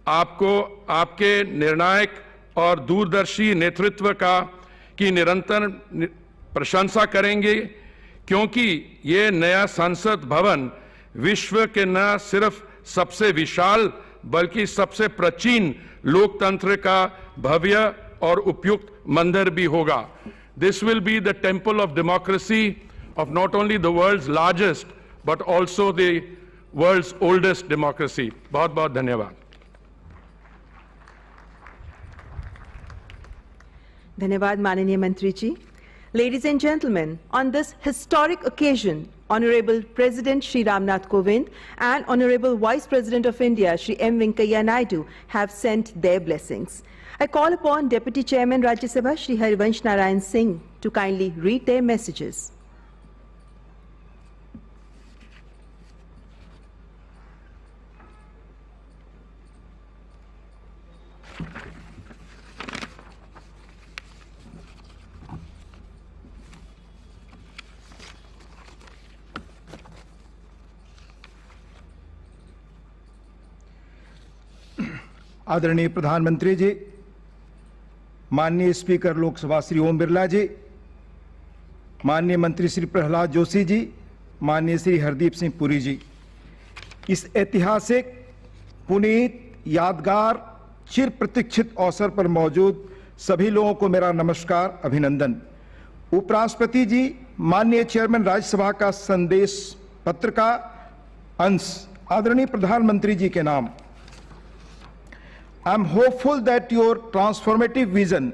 Speaker 15: आपको आपके निर्णायक और दूरदर्शी नेतृत्व की निरंतर प्रशंसा करेंगे, क्योंकि ये नया संसद भवन विश्व के न सिर्फ सबसे विशाल बल्कि सबसे प्राचीन लोकतंत्र का भव्य और उपयुक्त मंदिर भी होगा। This will be the temple of democracy of not only the world's largest but also the world's oldest democracy. बहुत बहुत धन्यवाद।
Speaker 6: धन्यवाद माननीय मंत्री जी। Ladies and gentlemen, on this historic occasion, Honorable President Shri Ramnath Kovind and Honorable Vice President of India Shri M. Venkaiah Naidu have sent their blessings. I call upon Deputy Chairman Rajya Sabha Shri Harivansh Narayan Singh to kindly read their messages.
Speaker 16: आदरणीय प्रधानमंत्री जी, माननीय speaker Lok Sabha Shri Om Birla जी, माननीय मंत्री श्री प्रहलाद जोशी जी, माननीय श्री हरदीप सिंह पुरी जी, इस ऐतिहासिक, पुनीत, यादगार, चिर प्रतीक्षित अवसर पर मौजूद सभी लोगों को मेरा नमस्कार, अभिनंदन। उपराष्ट्रपति जी, माननीय चेयरमैन राज्यसभा का संदेश पत्र का अंश आदरणीय प्रधानमंत्री जी के नाम। I am hopeful that your transformative vision,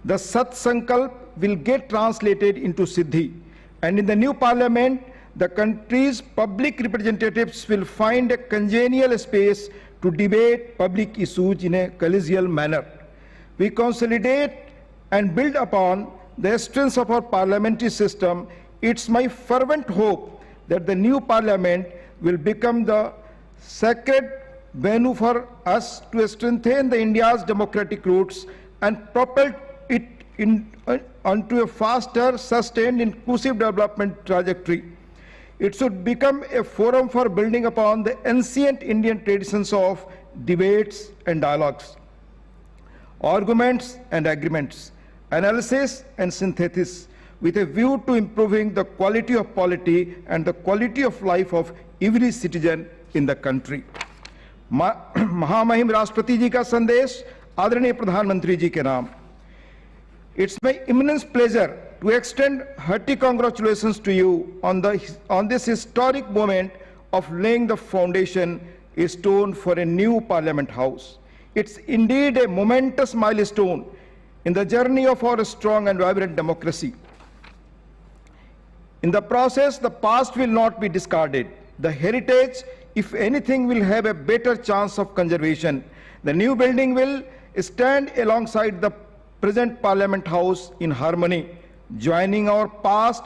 Speaker 16: the Sat Sankalp, will get translated into Siddhi, and in the new parliament, the country's public representatives will find a congenial space to debate public issues in a collegial manner. We consolidate and build upon the strengths of our parliamentary system. It's my fervent hope that the new parliament will become the sacred venue for us to strengthen the India's democratic roots and propel it onto a faster, sustained, inclusive development trajectory. It should become a forum for building upon the ancient Indian traditions of debates and dialogues, arguments and agreements, analysis and synthesis, with a view to improving the quality of polity and the quality of life of every citizen in the country. महामहिम राष्ट्रपति जी का संदेश आदरणीय प्रधानमंत्री जी के नाम। It's my immense pleasure to extend hearty congratulations to you on this historic moment of laying the foundation stone for a new Parliament House. It's indeed a momentous milestone in the journey of our strong and vibrant democracy. In the process, the past will not be discarded. The heritage, if anything, will have a better chance of conservation. The new building will stand alongside the present Parliament House in harmony, joining our past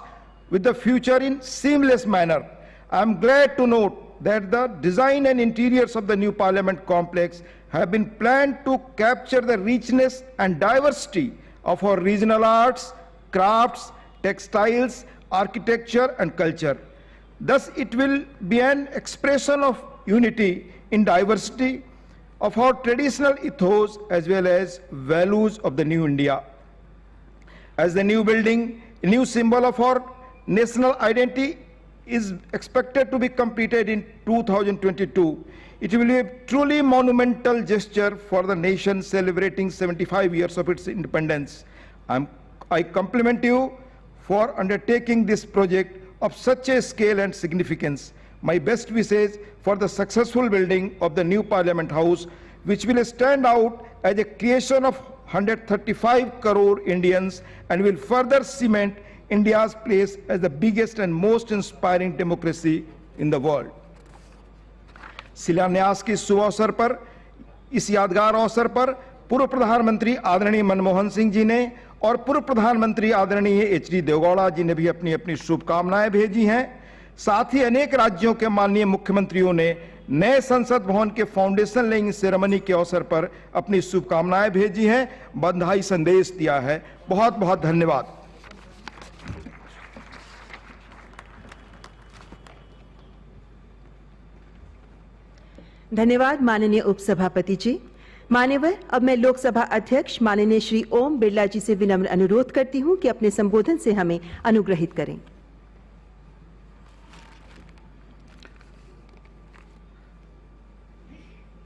Speaker 16: with the future in seamless manner. I am glad to note that the design and interiors of the new Parliament complex have been planned to capture the richness and diversity of our regional arts, crafts, textiles, architecture and culture. Thus, it will be an expression of unity in diversity of our traditional ethos as well as values of the new India. As the new building, a new symbol of our national identity, is expected to be completed in 2022, it will be a truly monumental gesture for the nation celebrating 75 years of its independence. I compliment you for undertaking this project of such a scale and significance. My best wishes for the successful building of the new Parliament House, which will stand out as a creation of 135 crore Indians and will further cement India's place as the biggest and most inspiring democracy in the world. शिलान्यास के शुभ अवसर पर, इस यादगार अवसर पर पूर्व प्रधानमंत्री आदरणीय मनमोहन सिंह जी ने और पूर्व प्रधानमंत्री आदरणीय एच.डी. देवगौड़ा जी ने भी अपनी अपनी शुभकामनाएं भेजी हैं। साथ ही अनेक राज्यों के माननीय मुख्यमंत्रियों ने नए संसद भवन के फाउंडेशन लेइंग सेरेमनी के अवसर पर अपनी शुभकामनाएं भेजी हैं, बधाई संदेश दिया है। बहुत बहुत धन्यवाद।
Speaker 6: धन्यवाद माननीय उपसभापति जी। मान्यवर, अब मैं लोकसभा अध्यक्ष माननीय श्री ओम बिरला जी से विनम्र अनुरोध करती हूं कि अपने संबोधन से हमें अनुग्रहित करें।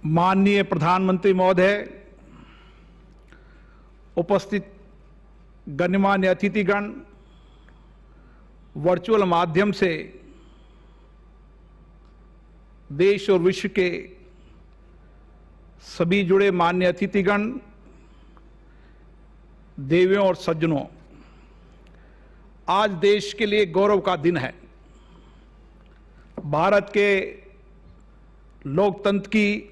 Speaker 2: माननीय प्रधानमंत्री महोदय, उपस्थित गणमान्य अतिथिगण, वर्चुअल माध्यम से देश और विश्व के सभी जुड़े मान्य अतिथिगण, देवियों और सज्जनों, आज देश के लिए गौरव का दिन है। भारत के लोकतंत्र की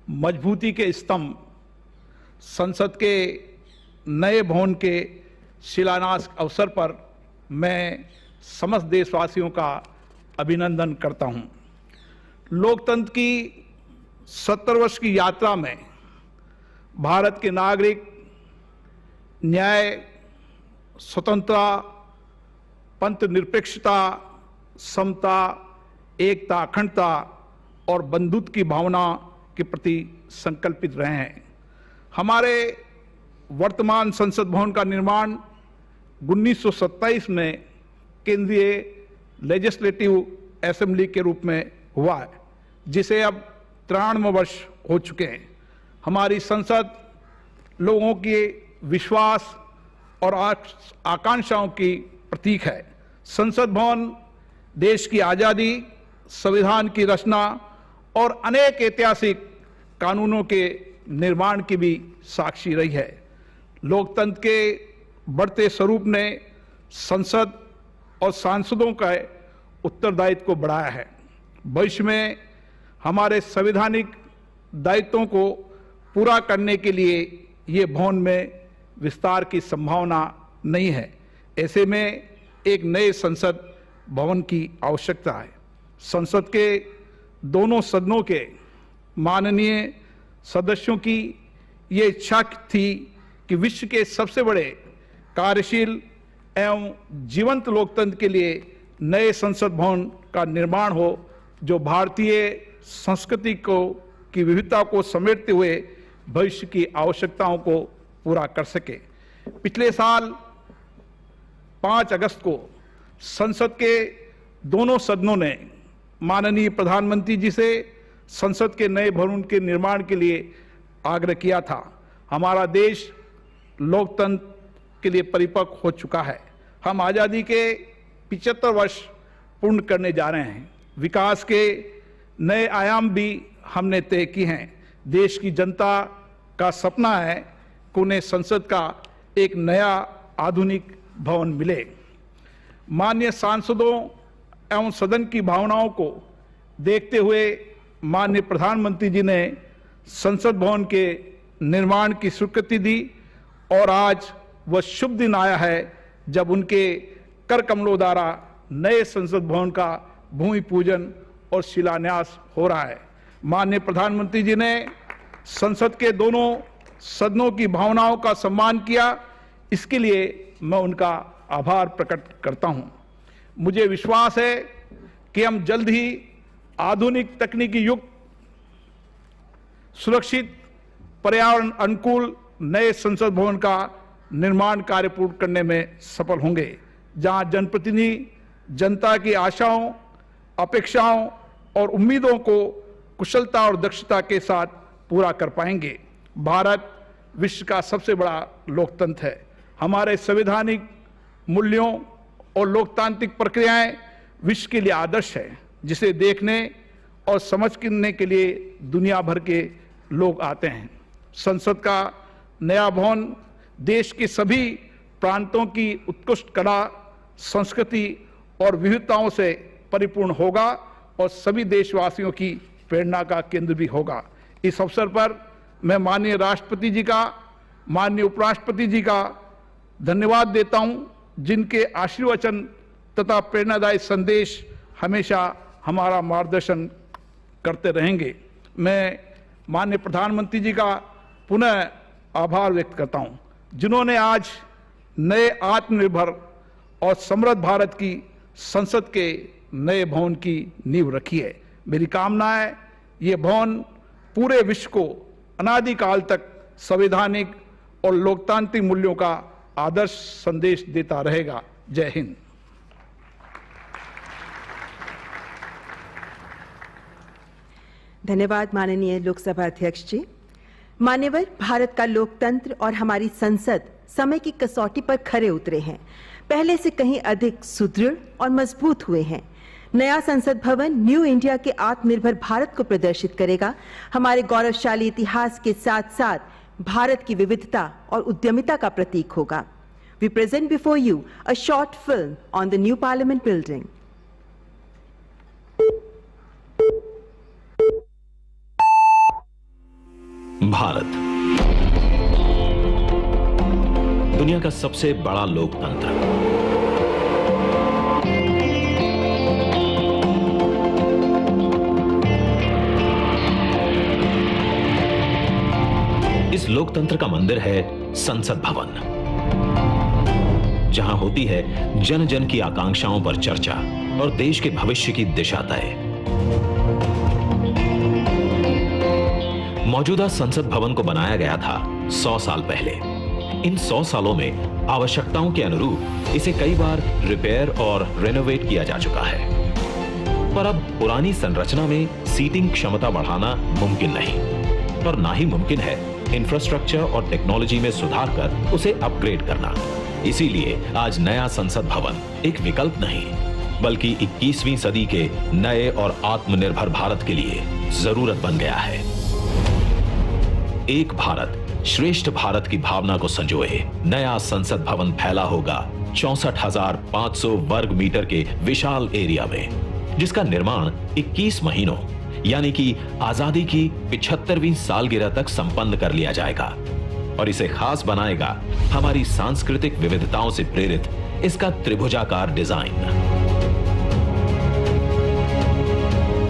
Speaker 2: मजबूती के स्तंभ संसद के नए भवन के शिलान्यास अवसर पर मैं समस्त देशवासियों का अभिनंदन करता हूं। लोकतंत्र की 70 वर्ष की यात्रा में भारत के नागरिक न्याय, स्वतंत्रता, पंथ निरपेक्षता, समता, एकता, अखंडता और बंधुत्व की भावना के प्रति संकल्पित रहे हैं। हमारे वर्तमान संसद भवन का निर्माण 1927 में केंद्रीय लेजिस्लेटिव असेंबली के रूप में हुआ है, जिसे अब 93 वर्ष हो चुके हैं। हमारी संसद लोगों के विश्वास और आकांक्षाओं की प्रतीक है। संसद भवन देश की आज़ादी, संविधान की रचना और अनेक ऐतिहासिक कानूनों के निर्माण की भी साक्षी रही है। लोकतंत्र के बढ़ते स्वरूप ने संसद और सांसदों का उत्तरदायित्व को बढ़ाया है। भविष्य में हमारे संवैधानिक दायित्वों को पूरा करने के लिए ये भवन में विस्तार की संभावना नहीं है। ऐसे में एक नए संसद भवन की आवश्यकता है। संसद के दोनों सदनों के माननीय सदस्यों की ये इच्छा थी कि विश्व के सबसे बड़े कार्यशील एवं जीवंत लोकतंत्र के लिए नए संसद भवन का निर्माण हो, जो भारतीय संस्कृति की विविधता को समेटते हुए भविष्य की आवश्यकताओं को पूरा कर सके। पिछले साल 5 अगस्त को संसद के दोनों सदनों ने माननीय प्रधानमंत्री जी से संसद के नए भवन के निर्माण के लिए आग्रह किया था। हमारा देश लोकतंत्र के लिए परिपक्व हो चुका है। हम आज़ादी के 75 वर्ष पूर्ण करने जा रहे हैं। विकास के नए आयाम भी हमने तय किए हैं। देश की जनता का सपना है कि उन्हें संसद का एक नया आधुनिक भवन मिले। माननीय सांसदों एवं सदन की भावनाओं को देखते हुए माननीय प्रधानमंत्री जी ने संसद भवन के निर्माण की स्वीकृति दी और आज वह शुभ दिन आया है जब उनके कर कमलों द्वारा नए संसद भवन का भूमि पूजन और शिलान्यास हो रहा है। माननीय प्रधानमंत्री जी ने संसद के दोनों सदनों की भावनाओं का सम्मान किया, इसके लिए मैं उनका आभार प्रकट करता हूं। मुझे विश्वास है कि हम जल्द ही आधुनिक तकनीकी युक्त सुरक्षित पर्यावरण अनुकूल नए संसद भवन का निर्माण कार्य पूर्ण करने में सफल होंगे, जहां जनप्रतिनिधि जनता की आशाओं, अपेक्षाओं और उम्मीदों को कुशलता और दक्षता के साथ पूरा कर पाएंगे। भारत विश्व का सबसे बड़ा लोकतंत्र है। हमारे संवैधानिक मूल्यों और लोकतांत्रिक प्रक्रियाएं विश्व के लिए आदर्श है, जिसे देखने और समझने के लिए दुनिया भर के लोग आते हैं। संसद का नया भवन देश के सभी प्रांतों की उत्कृष्ट कला, संस्कृति और विविधताओं से परिपूर्ण होगा और सभी देशवासियों की प्रेरणा का केंद्र भी होगा। इस अवसर पर मैं माननीय राष्ट्रपति जी का, माननीय उपराष्ट्रपति जी का धन्यवाद देता हूं, जिनके आशीर्वचन तथा प्रेरणादायी संदेश हमेशा हमारा मार्गदर्शन करते रहेंगे। मैं माननीय प्रधानमंत्री जी का पुनः आभार व्यक्त करता हूं, जिन्होंने आज नए आत्मनिर्भर और समृद्ध भारत की संसद के नए भवन की नींव रखी है। मेरी कामना है ये भवन पूरे विश्व को अनादिकाल तक संवैधानिक और लोकतांत्रिक मूल्यों का आदर्श संदेश देता रहेगा। जय हिंद।
Speaker 6: धन्यवाद माननीय लोकसभा अध्यक्ष जी। मान्यवर, भारत का लोकतंत्र और हमारी संसद समय की कसौटी पर खरे उतरे हैं, पहले से कहीं अधिक सुदृढ़ और मजबूत हुए हैं। नया संसद भवन न्यू इंडिया के आत्मनिर्भर भारत को प्रदर्शित करेगा। हमारे गौरवशाली इतिहास के साथ साथ भारत की विविधता और उद्यमिता का प्रतीक होगा। We present before you a short film on the new parliament building.
Speaker 17: Bharat दुनिया का सबसे बड़ा लोकतंत्र, इस लोकतंत्र का मंदिर है संसद भवन, जहां होती है जन जन की आकांक्षाओं पर चर्चा और देश के भविष्य की दिशा तय। मौजूदा संसद भवन को बनाया गया था 100 साल पहले। इन 100 सालों में आवश्यकताओं के अनुरूप इसे कई बार रिपेयर और रेनोवेट किया जा चुका है, पर अब पुरानी संरचना में सीटिंग क्षमता बढ़ाना मुमकिन नहीं, और ना ही मुमकिन है इंफ्रास्ट्रक्चर और टेक्नोलॉजी में सुधार कर उसे अपग्रेड करना। इसीलिए आज नया संसद भवन एक विकल्प नहीं, बल्कि 21वीं सदी के नए और आत्मनिर्भर भारत के लिए जरूरत बन गया है। एक भारत श्रेष्ठ भारत की भावना को संजोए नया संसद भवन फैला होगा 64,500 वर्ग मीटर के विशाल एरिया में, जिसका निर्माण 21 महीनों यानी कि आजादी की 75वीं सालगिरह तक संपन्न कर लिया जाएगा। और इसे खास बनाएगा हमारी सांस्कृतिक विविधताओं से प्रेरित इसका त्रिभुजाकार डिजाइन,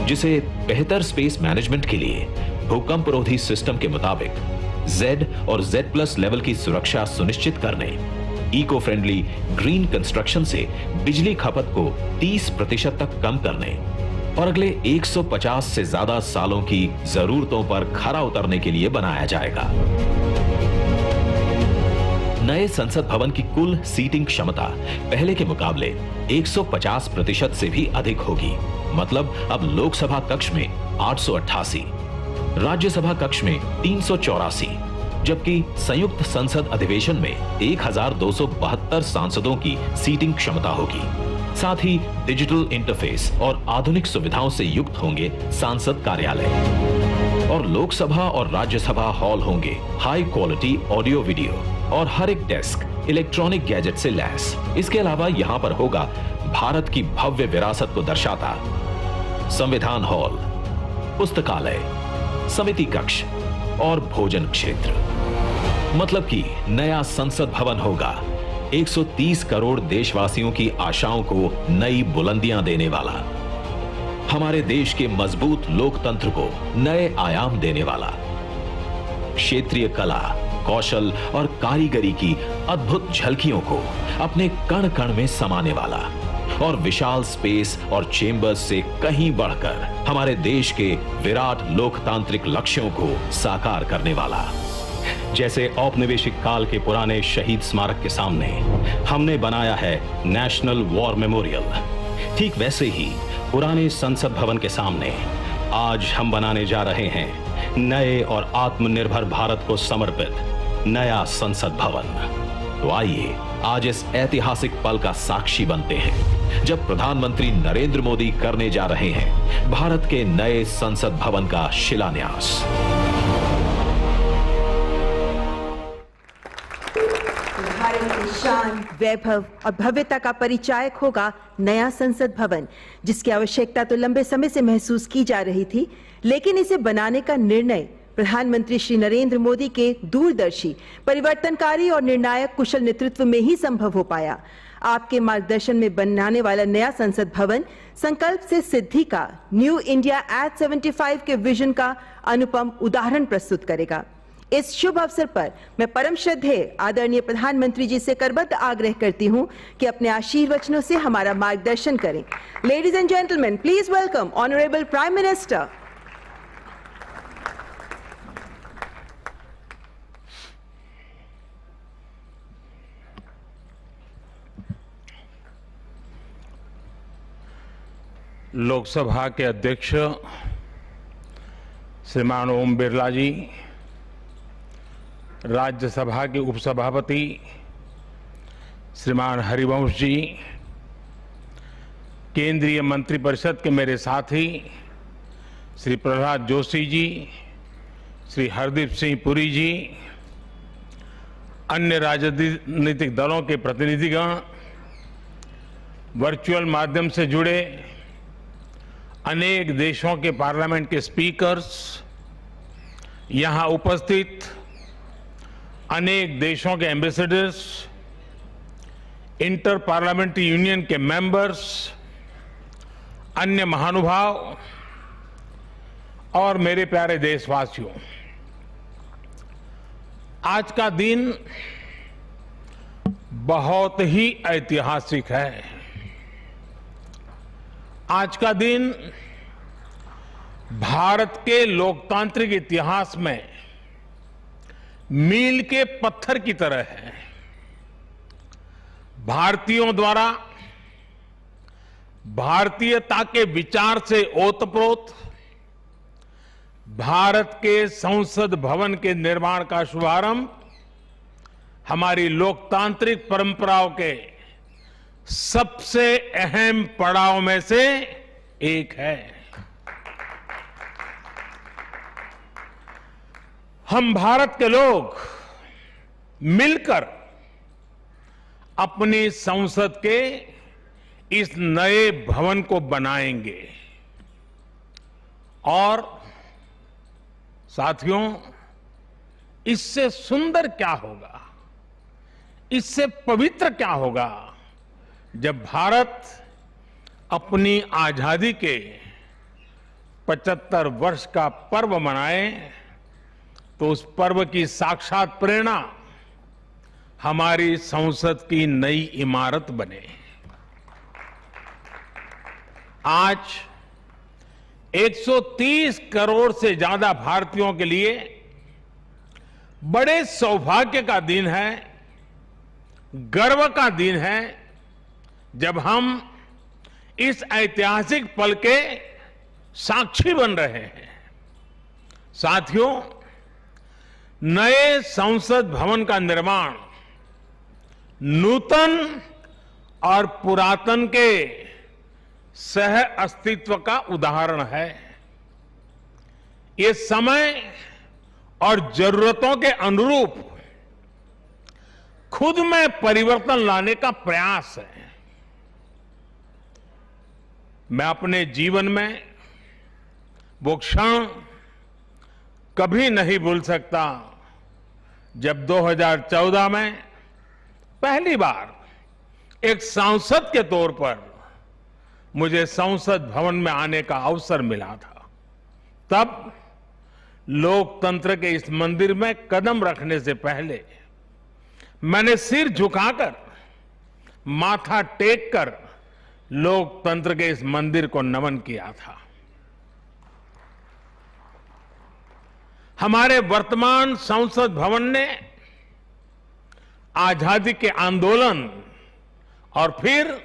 Speaker 17: जिसे बेहतर स्पेस मैनेजमेंट के लिए भूकंपरोधी सिस्टम के मुताबिक Z और Z+ लेवल की सुरक्षा सुनिश्चित करने, इको फ्रेंडली ग्रीन कंस्ट्रक्शन से बिजली खपत को 30% तक कम करने और अगले 150 से ज्यादा सालों की जरूरतों पर खरा उतरने के लिए बनाया जाएगा। नए संसद भवन की कुल सीटिंग क्षमता पहले के मुकाबले 150% से भी अधिक होगी। मतलब अब लोकसभा कक्ष में 888, राज्यसभा कक्ष में 384, जबकि संयुक्त संसद अधिवेशन में 1272 सांसदों की सीटिंग क्षमता होगी। साथ ही डिजिटल इंटरफेस और आधुनिक सुविधाओं से युक्त होंगे सांसद कार्यालय, और लोकसभा और राज्यसभा हॉल होंगे हाई क्वालिटी ऑडियो वीडियो, और हर एक डेस्क इलेक्ट्रॉनिक गैजेट से लैस। इसके अलावा यहां पर होगा भारत की भव्य विरासत को दर्शाता संविधान हॉल, पुस्तकालय, समिति कक्ष और भोजन क्षेत्र। मतलब कि नया संसद भवन होगा 130 करोड़ देशवासियों की आशाओं को नई बुलंदियां देने वाला, हमारे देश के मजबूत लोकतंत्र को नए आयाम देने वाला, क्षेत्रीय कला, कौशल और कारीगरी की अद्भुत झलकियों को अपने कण कण में समाने वाला और विशाल स्पेस और चेंबर्स से कहीं बढ़कर हमारे देश के विराट लोकतांत्रिक लक्ष्यों को साकार करने वाला। जैसे औपनिवेशिक काल के पुराने शहीद स्मारक के सामने हमने बनाया है नेशनल वॉर मेमोरियल, ठीक वैसे ही पुराने संसद भवन के सामने आज हम बनाने जा रहे हैं नए और आत्मनिर्भर भारत को समर्पित नया संसद भवन। तो आइए आज इस ऐतिहासिक पल का साक्षी बनते हैं जब प्रधानमंत्री नरेंद्र मोदी करने जा रहे हैं भारत के नए संसद भवन का शिलान्यास।
Speaker 6: भारत की शान, वैभव और भव्यता का परिचायक होगा नया संसद भवन, जिसकी आवश्यकता तो लंबे समय से महसूस की जा रही थी, लेकिन इसे बनाने का निर्णय प्रधानमंत्री श्री नरेंद्र मोदी के दूरदर्शी, परिवर्तनकारी और निर्णायक कुशल नेतृत्व में ही संभव हो पाया। आपके मार्गदर्शन में बनाने वाला नया संसद भवन संकल्प से सिद्धि का, न्यू इंडिया एट 75 के विजन का अनुपम उदाहरण प्रस्तुत करेगा। इस शुभ अवसर पर मैं परम श्रद्धेय आदरणीय प्रधानमंत्री जी से करबद्ध आग्रह करती हूं कि अपने आशीर्वचनों से हमारा मार्गदर्शन करें। Ladies and gentleman, please welcome honourable prime minister.
Speaker 15: Lok Sabha के अध्यक्ष श्रीमान ओम बिरला जी, राज्यसभा के उपसभापति श्रीमान हरिवंश जी, केंद्रीय मंत्रिपरिषद के मेरे साथी श्री प्रहलाद जोशी जी, श्री हरदीप सिंह पुरी जी, अन्य राजनीतिक दलों के प्रतिनिधिगण, वर्चुअल माध्यम से जुड़े अनेक देशों के पार्लियामेंट के स्पीकर्स, यहां उपस्थित अनेक देशों के एम्बेसडर्स, इंटर पार्लियामेंट्री यूनियन के मेंबर्स, अन्य महानुभाव और मेरे प्यारे देशवासियों, आज का दिन बहुत ही ऐतिहासिक है। आज का दिन भारत के लोकतांत्रिक इतिहास में मील के पत्थर की तरह है। भारतीयों द्वारा भारतीयता के विचार से ओतप्रोत भारत के संसद भवन के निर्माण का शुभारंभ हमारी लोकतांत्रिक परंपराओं के सबसे अहम पड़ाव में से एक है। हम भारत के लोग मिलकर अपनी संसद के इस नए भवन को बनाएंगे और साथियों, इससे सुंदर क्या होगा, इससे पवित्र क्या होगा जब भारत अपनी आजादी के 75 वर्ष का पर्व मनाए तो उस पर्व की साक्षात प्रेरणा हमारी संसद की नई इमारत बने। आज 130 करोड़ से ज्यादा भारतीयों के लिए बड़े सौभाग्य का दिन है, गर्व का दिन है जब हम इस ऐतिहासिक पल के साक्षी बन रहे हैं। साथियों, नए संसद भवन का निर्माण नूतन और पुरातन के सह अस्तित्व का उदाहरण है। ये समय और जरूरतों के अनुरूप
Speaker 18: खुद में परिवर्तन लाने का प्रयास है। मैं अपने जीवन में वो क्षण कभी नहीं भूल सकता जब 2014 में पहली बार एक सांसद के तौर पर मुझे संसद भवन में आने का अवसर मिला था। तब लोकतंत्र के इस मंदिर में कदम रखने से पहले मैंने सिर झुकाकर, माथा टेक कर लोकतंत्र के इस मंदिर को नमन किया था। हमारे वर्तमान संसद भवन ने आजादी के आंदोलन और फिर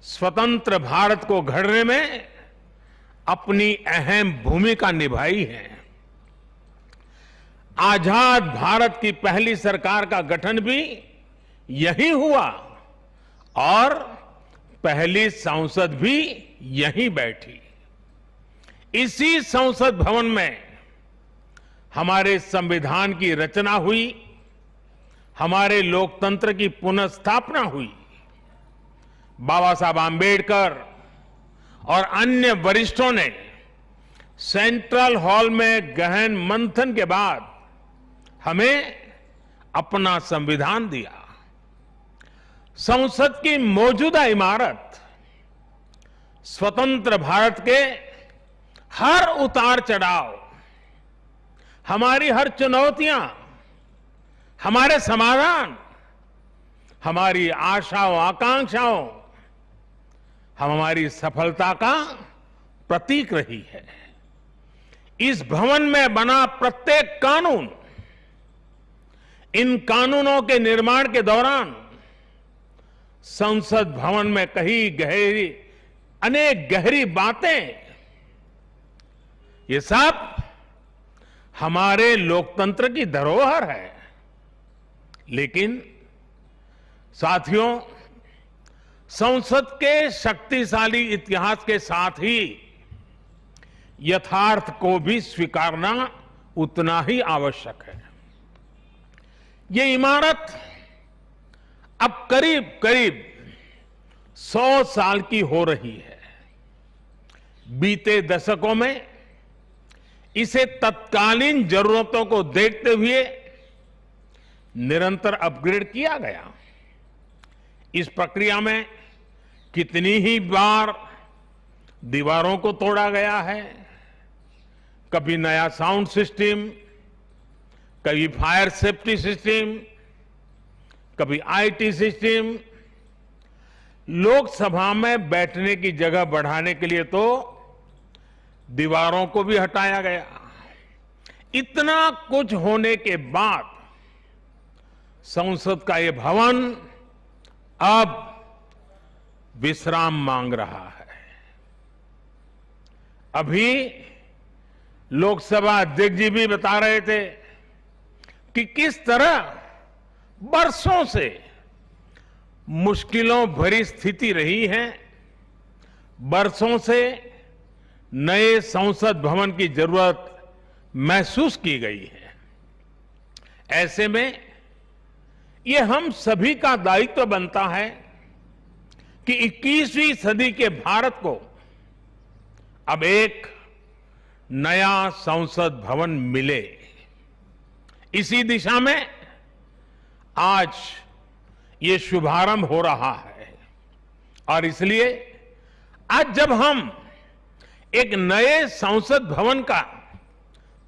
Speaker 18: स्वतंत्र भारत को गढ़ने में अपनी अहम भूमिका निभाई है। आजाद भारत की पहली सरकार का गठन भी यही हुआ और पहली संसद भी यहीं बैठी। इसी संसद भवन में हमारे संविधान की रचना हुई, हमारे लोकतंत्र की पुनर्स्थापना हुई। बाबा साहब आम्बेडकर और अन्य वरिष्ठों ने सेंट्रल हॉल में गहन मंथन के बाद हमें अपना संविधान दिया। संसद की मौजूदा इमारत स्वतंत्र भारत के हर उतार चढ़ाव, हमारी हर चुनौतियां, हमारे समाधान, हमारी आशाओं आकांक्षाओं, हमारी सफलता का प्रतीक रही है। इस भवन में बना प्रत्येक कानून, इन कानूनों के निर्माण के दौरान संसद भवन में कही अनेक गहरी बातें, ये सब हमारे लोकतंत्र की धरोहर है। लेकिन साथियों, संसद के शक्तिशाली इतिहास के साथ ही यथार्थ को भी स्वीकारना उतना ही आवश्यक है। ये इमारत अब करीब करीब 100 साल की हो रही है। बीते दशकों में इसे तत्कालीन जरूरतों को देखते हुए निरंतर अपग्रेड किया गया। इस प्रक्रिया में कितनी ही बार दीवारों को तोड़ा गया है, कभी नया साउंड सिस्टम, कभी फायर सेफ्टी सिस्टम, कभी आईटी सिस्टम। लोकसभा में बैठने की जगह बढ़ाने के लिए तो दीवारों को भी हटाया गया। इतना कुछ होने के बाद संसद का ये भवन अब विश्राम मांग रहा है। अभी लोकसभा अध्यक्ष जी भी बता रहे थे कि किस तरह बरसों से मुश्किलों भरी स्थिति रही है। बरसों से नए संसद भवन की जरूरत महसूस की गई है। ऐसे में ये हम सभी का दायित्व बनता है कि 21वीं सदी के भारत को अब एक नया संसद भवन मिले। इसी दिशा में आज ये शुभारंभ हो रहा है और इसलिए आज जब हम एक नए संसद भवन का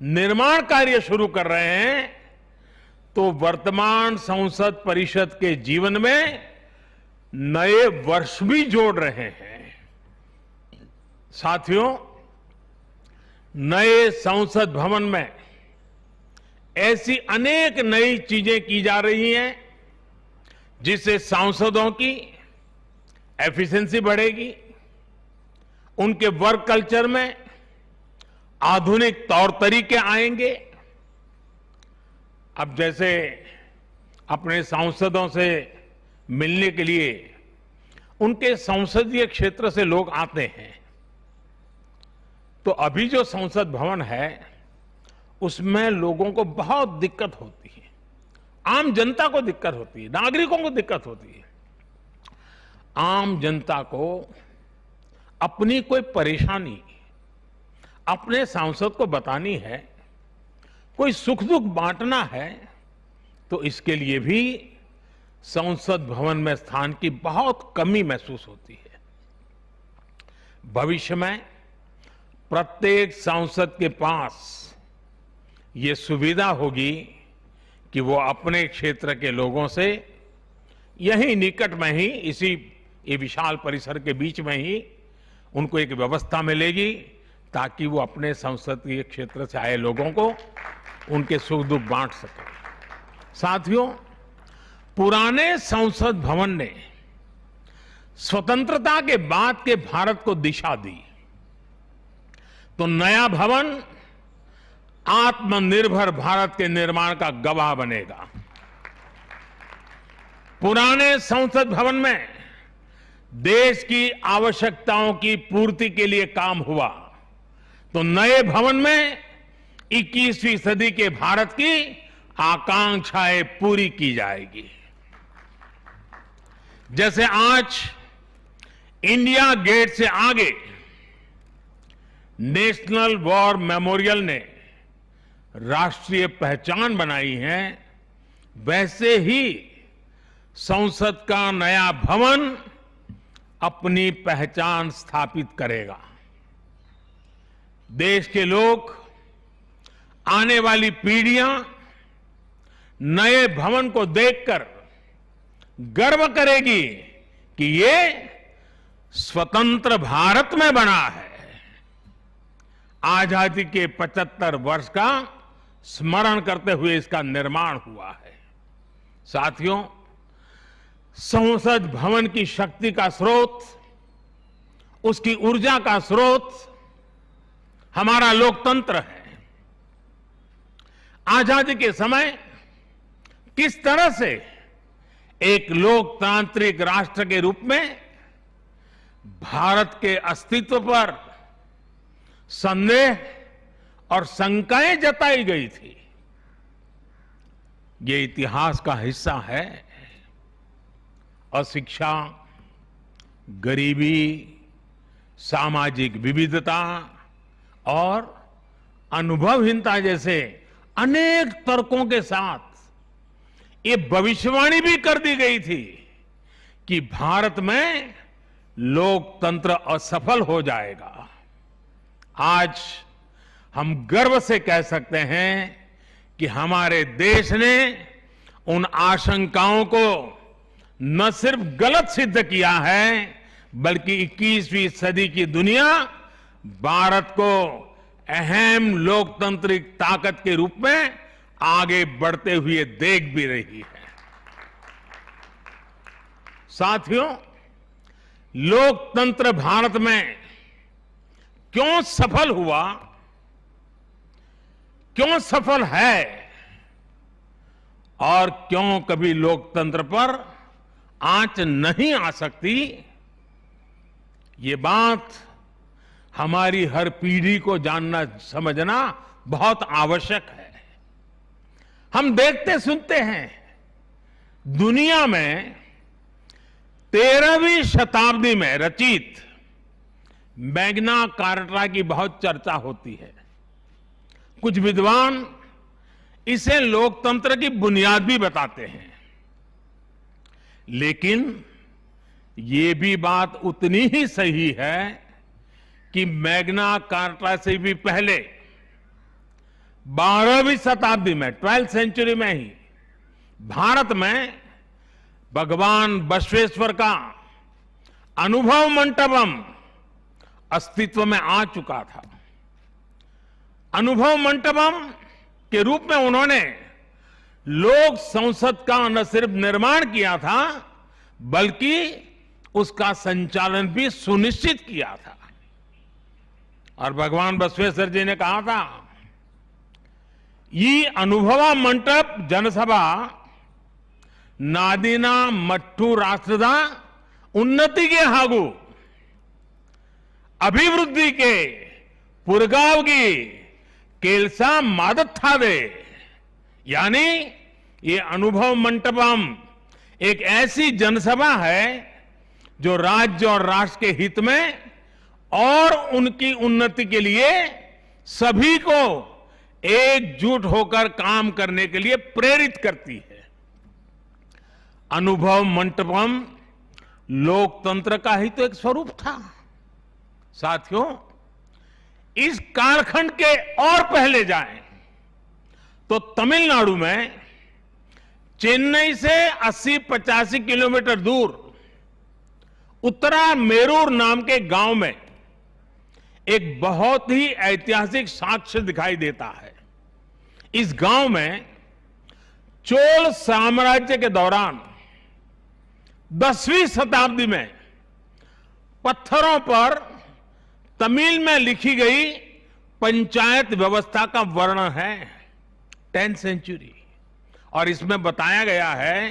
Speaker 18: निर्माण कार्य शुरू कर रहे हैं तो वर्तमान संसद परिषद के जीवन में नए वर्ष भी जोड़ रहे हैं। साथियों, नए संसद भवन में ऐसी अनेक नई चीजें की जा रही हैं जिससे सांसदों की एफिशिएंसी बढ़ेगी, उनके वर्क कल्चर में आधुनिक तौर तरीके आएंगे। अब जैसे अपने सांसदों से मिलने के लिए उनके संसदीय क्षेत्र से लोग आते हैं, तो अभी जो संसद भवन है उसमें लोगों को बहुत दिक्कत होती है। आम जनता को दिक्कत होती है, नागरिकों को दिक्कत होती है। आम जनता को अपनी कोई परेशानी अपने सांसद को बतानी है, कोई सुख दुख बांटना है, तो इसके लिए भी संसद भवन में स्थान की बहुत कमी महसूस होती है। भविष्य में प्रत्येक सांसद के पास ये सुविधा होगी कि वो अपने क्षेत्र के लोगों से यही निकट में ही, इसी ये विशाल परिसर के बीच में ही उनको एक व्यवस्था मिलेगी ताकि वो अपने संसदीय क्षेत्र से आए लोगों को उनके सुख दुख बांट सके। साथियों, पुराने संसद भवन ने स्वतंत्रता के बाद के भारत को दिशा दी, तो नया भवन आत्मनिर्भर भारत के निर्माण का गवाह बनेगा। पुराने संसद भवन में देश की आवश्यकताओं की पूर्ति के लिए काम हुआ, तो नए भवन में 21वीं सदी के भारत की आकांक्षाएं पूरी की जाएगी। जैसे आज इंडिया गेट से आगे नेशनल वॉर मेमोरियल ने राष्ट्रीय पहचान बनाई है, वैसे ही संसद का नया भवन अपनी पहचान स्थापित करेगा। देश के लोग, आने वाली पीढ़ियां नए भवन को देखकर गर्व करेगी कि ये स्वतंत्र भारत में बना है। आजादी के 75 वर्ष का स्मरण करते हुए इसका निर्माण हुआ है। साथियों, संसद भवन की शक्ति का स्रोत, उसकी ऊर्जा का स्रोत हमारा लोकतंत्र है। आजादी के समय किस तरह से एक लोकतांत्रिक राष्ट्र के रूप में भारत के अस्तित्व पर संदेह और शंकाएं जताई गई थी, ये इतिहास का हिस्सा है। अशिक्षा, गरीबी, सामाजिक विविधता और अनुभवहीनता जैसे अनेक तर्कों के साथ ये भविष्यवाणी भी कर दी गई थी कि भारत में लोकतंत्र असफल हो जाएगा। आज हम गर्व से कह सकते हैं कि हमारे देश ने उन आशंकाओं को न सिर्फ गलत सिद्ध किया है, बल्कि 21वीं सदी की दुनिया भारत को अहम लोकतांत्रिक ताकत के रूप में आगे बढ़ते हुए देख भी रही है। साथियों, लोकतंत्र भारत में क्यों सफल हुआ, क्यों सफल है और क्यों कभी लोकतंत्र पर आंच नहीं आ सकती, ये बात हमारी हर पीढ़ी को जानना समझना बहुत आवश्यक है। हम देखते सुनते हैं, दुनिया में 13वीं शताब्दी में रचित मैग्ना कार्टा की बहुत चर्चा होती है। कुछ विद्वान इसे लोकतंत्र की बुनियाद भी बताते हैं, लेकिन ये भी बात उतनी ही सही है कि मैग्ना कार्टा से भी पहले 12वीं शताब्दी में, 12th सेंचुरी में ही भारत में भगवान बसवेश्वर का अनुभव मंटपम अस्तित्व में आ चुका था। अनुभव मंटपम के रूप में उन्होंने लोक संसद का न सिर्फ निर्माण किया था, बल्कि उसका संचालन भी सुनिश्चित किया था। और भगवान बसवेश्वर जी ने कहा था, ಈ ಅನುಭವ ಮಂಟಪ ಜನಸಭಾ ನಾದಿನ ಮಟ್ಟು ರಾಷ್ಟ್ರದ ಉನ್ನತಿಗೆ ಹಾಗೂ ಅಭಿವೃದ್ಧಿಗೆ ಪುರಗಾವಗಿ ಕೆಲಸ ಮಾಡುತ್ತದೆ। यानी ये अनुभव मंटपम एक ऐसी जनसभा है जो राज्य और राष्ट्र के हित में और उनकी उन्नति के लिए सभी को एकजुट होकर काम करने के लिए प्रेरित करती है। अनुभव मंटपम लोकतंत्र का ही तो एक स्वरूप था। साथियों, इस कालखंड के और पहले जाएं तो तमिलनाडु में चेन्नई से 80-85 किलोमीटर दूर उत्तरा मेरूर नाम के गांव में एक बहुत ही ऐतिहासिक साक्ष्य दिखाई देता है। इस गांव में चोल साम्राज्य के दौरान 10वीं शताब्दी में पत्थरों पर तमिल में लिखी गई पंचायत व्यवस्था का वर्णन है, 10th सेंचुरी। और इसमें बताया गया है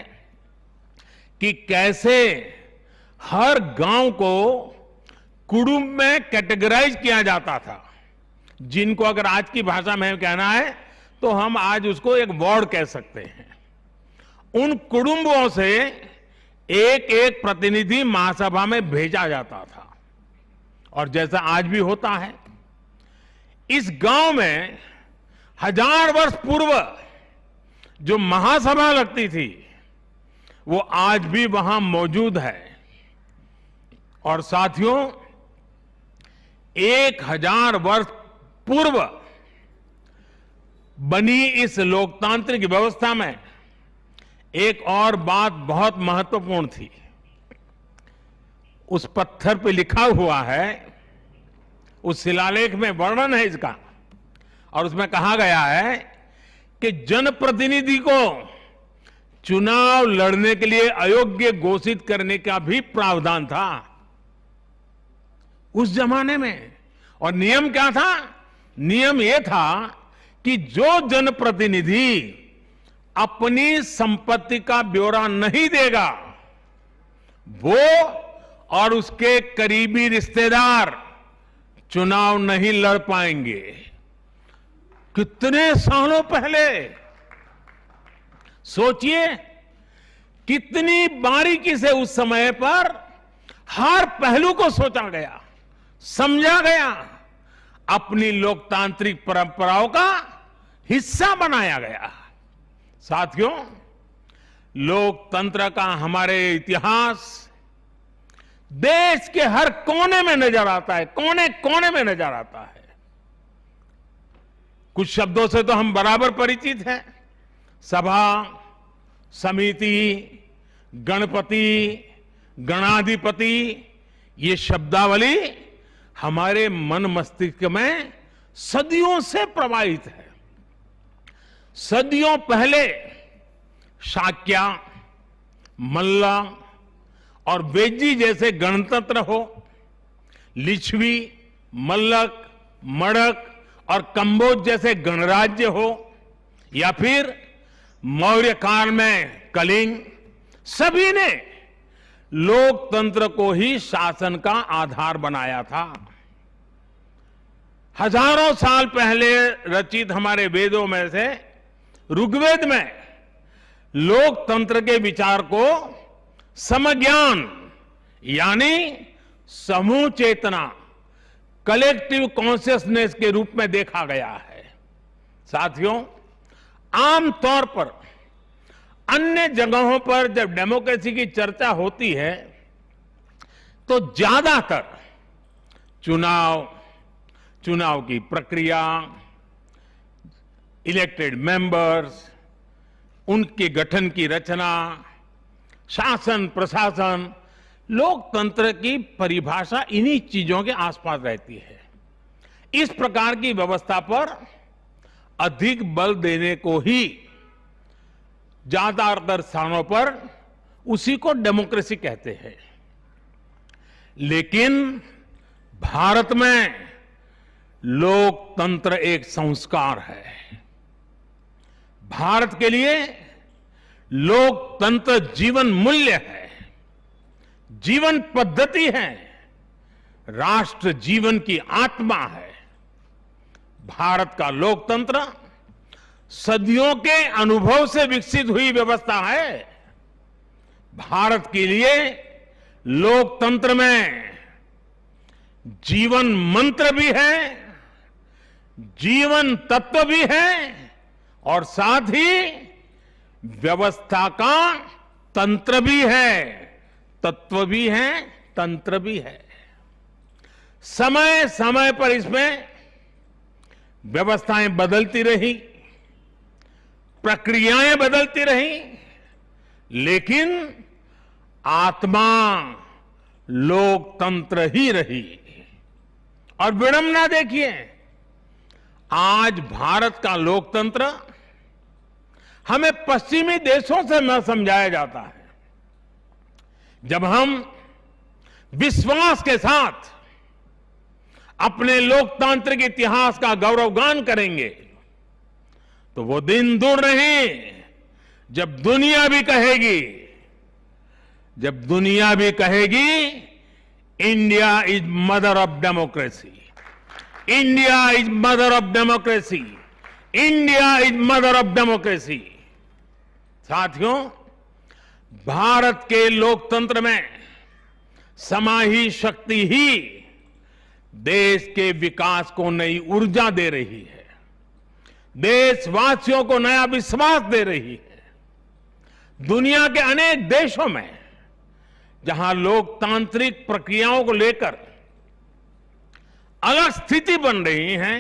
Speaker 18: कि कैसे हर गांव को कुटुंब में कैटेगराइज किया जाता था, जिनको अगर आज की भाषा में कहना है तो हम आज उसको एक वार्ड कह सकते हैं। उन कुटुंबों से एक एक प्रतिनिधि महासभा में भेजा जाता था और जैसा आज भी होता है, इस गांव में 1000 वर्ष पूर्व जो महासभा लगती थी वो आज भी वहां मौजूद है। और साथियों, 1000 वर्ष पूर्व बनी इस लोकतांत्रिक व्यवस्था में एक और बात बहुत महत्वपूर्ण थी। उस पत्थर पे लिखा हुआ है, उस शिलालेख में वर्णन है इसका, और उसमें कहा गया है कि जनप्रतिनिधि को चुनाव लड़ने के लिए अयोग्य घोषित करने का भी प्रावधान था उस जमाने में। और नियम क्या था? नियम यह था कि जो जनप्रतिनिधि अपनी संपत्ति का ब्यौरा नहीं देगा, वो और उसके करीबी रिश्तेदार चुनाव नहीं लड़ पाएंगे। कितने सालों पहले, सोचिए कितनी बारीकी से उस समय पर हर पहलू को सोचा गया, समझा गया, अपनी लोकतांत्रिक परंपराओं का हिस्सा बनाया गया। साथियों, लोकतंत्र का हमारे इतिहास देश के हर कोने में नजर आता है, कोने कोने में नजर आता है। कुछ शब्दों से तो हम बराबर परिचित हैं, सभा, समिति, गणपति, गणाधिपति। ये शब्दावली हमारे मन मस्तिष्क में सदियों से प्रवाहित है। सदियों पहले शाक्या, मल्ला और वेजी जैसे गणतंत्र हो, लिच्छवी, मल्लक, मड़क और कंबोज जैसे गणराज्य हो, या फिर मौर्य काल में कलिंग, सभी ने लोकतंत्र को ही शासन का आधार बनाया था। हजारों साल पहले रचित हमारे वेदों में से ऋग्वेद में लोकतंत्र के विचार को समज्ञान यानी समूह चेतना, कलेक्टिव कॉन्शियसनेस के रूप में देखा गया है। साथियों, आमतौर पर अन्य जगहों पर जब डेमोक्रेसी की चर्चा होती है तो ज्यादातर चुनाव की प्रक्रिया, इलेक्टेड मेंबर्स, उनके गठन की रचना, शासन प्रशासन, लोकतंत्र की परिभाषा इन्हीं चीजों के आसपास रहती है। इस प्रकार की व्यवस्था पर अधिक बल देने को ही ज्यादातर स्थानों पर उसी को डेमोक्रेसी कहते हैं। लेकिन भारत में लोकतंत्र एक संस्कार है। भारत के लिए लोकतंत्र जीवन मूल्य है, जीवन पद्धति है, राष्ट्र जीवन की आत्मा है। भारत का लोकतंत्र सदियों के अनुभव से विकसित हुई व्यवस्था है। भारत के लिए लोकतंत्र में जीवन मंत्र भी है, जीवन तत्व भी है और साथ ही व्यवस्था का तंत्र भी है, तत्व भी है, तंत्र भी है। समय समय पर इसमें व्यवस्थाएं बदलती रही, प्रक्रियाएं बदलती रही, लेकिन आत्मा लोकतंत्र ही रही। और विडंबना देखिए, आज भारत का लोकतंत्र हमें पश्चिमी देशों से न समझाया जाता है। जब हम विश्वास के साथ अपने लोकतांत्रिक इतिहास का गौरवगान करेंगे तो वो दिन दूर नहीं जब दुनिया भी कहेगी India is mother of democracy, India is mother of democracy, India is mother of democracy. साथियों, भारत के लोकतंत्र में समाही शक्ति ही देश के विकास को नई ऊर्जा दे रही है, देशवासियों को नया विश्वास दे रही है। दुनिया के अनेक देशों में जहां लोकतांत्रिक प्रक्रियाओं को लेकर अलग स्थिति बन रही है,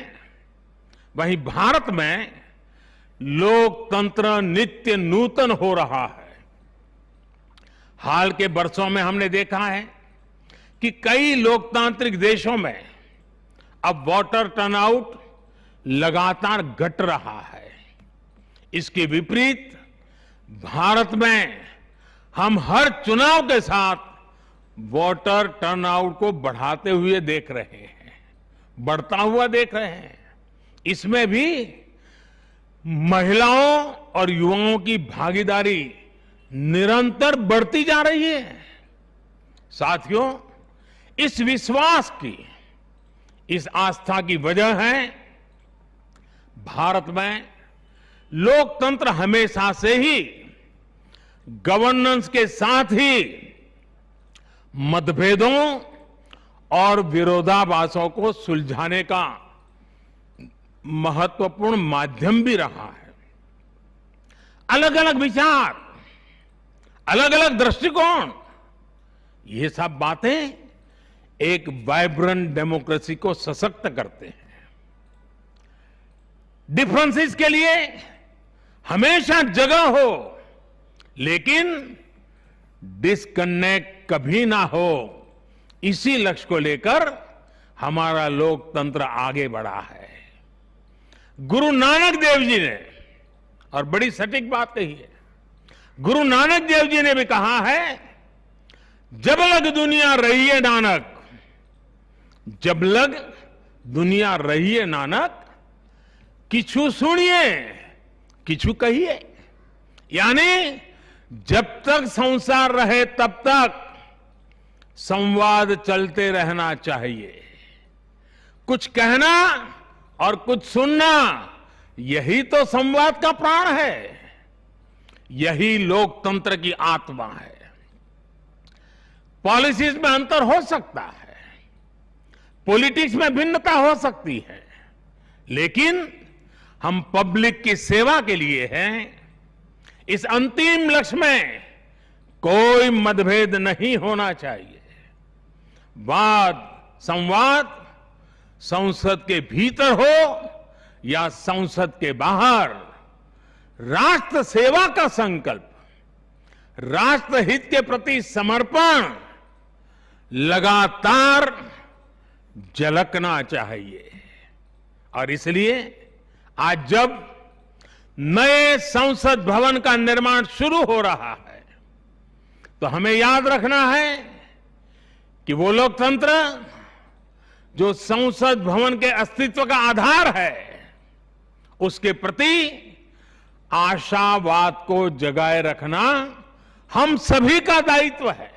Speaker 18: वहीं भारत में लोकतंत्र नित्य नूतन हो रहा है। हाल के वर्षों में हमने देखा है कि कई लोकतांत्रिक देशों में अब वोटर टर्नआउट लगातार घट रहा है। इसके विपरीत भारत में हम हर चुनाव के साथ वोटर टर्नआउट को बढ़ाते हुए देख रहे हैं, बढ़ता हुआ देख रहे हैं। इसमें भी महिलाओं और युवाओं की भागीदारी निरंतर बढ़ती जा रही है। साथियों, इस विश्वास की, इस आस्था की वजह है भारत में लोकतंत्र हमेशा से ही गवर्नेंस के साथ ही मतभेदों और विरोधाभासों को सुलझाने का महत्वपूर्ण माध्यम भी रहा है। अलग अलग विचार, अलग अलग दृष्टिकोण, ये सब बातें एक वाइब्रेंट डेमोक्रेसी को सशक्त करते हैं। डिफरेंसेस के लिए हमेशा जगह हो, लेकिन डिस्कनेक्ट कभी ना हो, इसी लक्ष्य को लेकर हमारा लोकतंत्र आगे बढ़ा है। गुरु नानक देव जी ने, और बड़ी सटीक बात कही है, गुरु नानक देव जी ने भी कहा है, जब लग दुनिया रही है नानक, जब लग दुनिया रही है नानक, किछु सुनिए किछु कहिए। यानी जब तक संसार रहे तब तक संवाद चलते रहना चाहिए। कुछ कहना और कुछ सुनना, यही तो संवाद का प्राण है, यही लोकतंत्र की आत्मा है। पॉलिसीज में अंतर हो सकता है, पॉलिटिक्स में भिन्नता हो सकती है, लेकिन हम पब्लिक की सेवा के लिए हैं। इस अंतिम लक्ष्य में कोई मतभेद नहीं होना चाहिए। वाद संवाद संसद के भीतर हो या संसद के बाहर, राष्ट्र सेवा का संकल्प, राष्ट्र हित के प्रति समर्पण लगातार झलकना चाहिए। और इसलिए आज जब नए संसद भवन का निर्माण शुरू हो रहा है, तो हमें याद रखना है कि वो लोकतंत्र जो संसद भवन के अस्तित्व का आधार है, उसके प्रति आशावाद को जगाए रखना हम सभी का दायित्व है।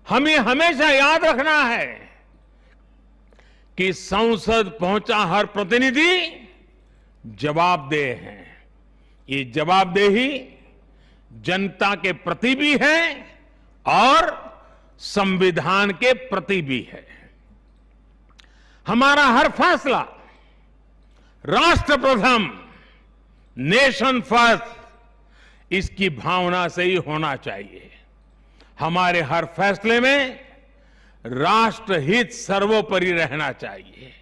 Speaker 18: हमें हमेशा याद रखना है कि संसद पहुंचा हर प्रतिनिधि जवाबदेह हैं। ये जवाबदेही जनता के प्रति भी है और संविधान के प्रति भी है। हमारा हर फैसला राष्ट्र प्रथम, नेशन फर्स्ट, इसकी भावना से ही होना चाहिए। हमारे हर फैसले में राष्ट्रहित सर्वोपरि रहना चाहिए।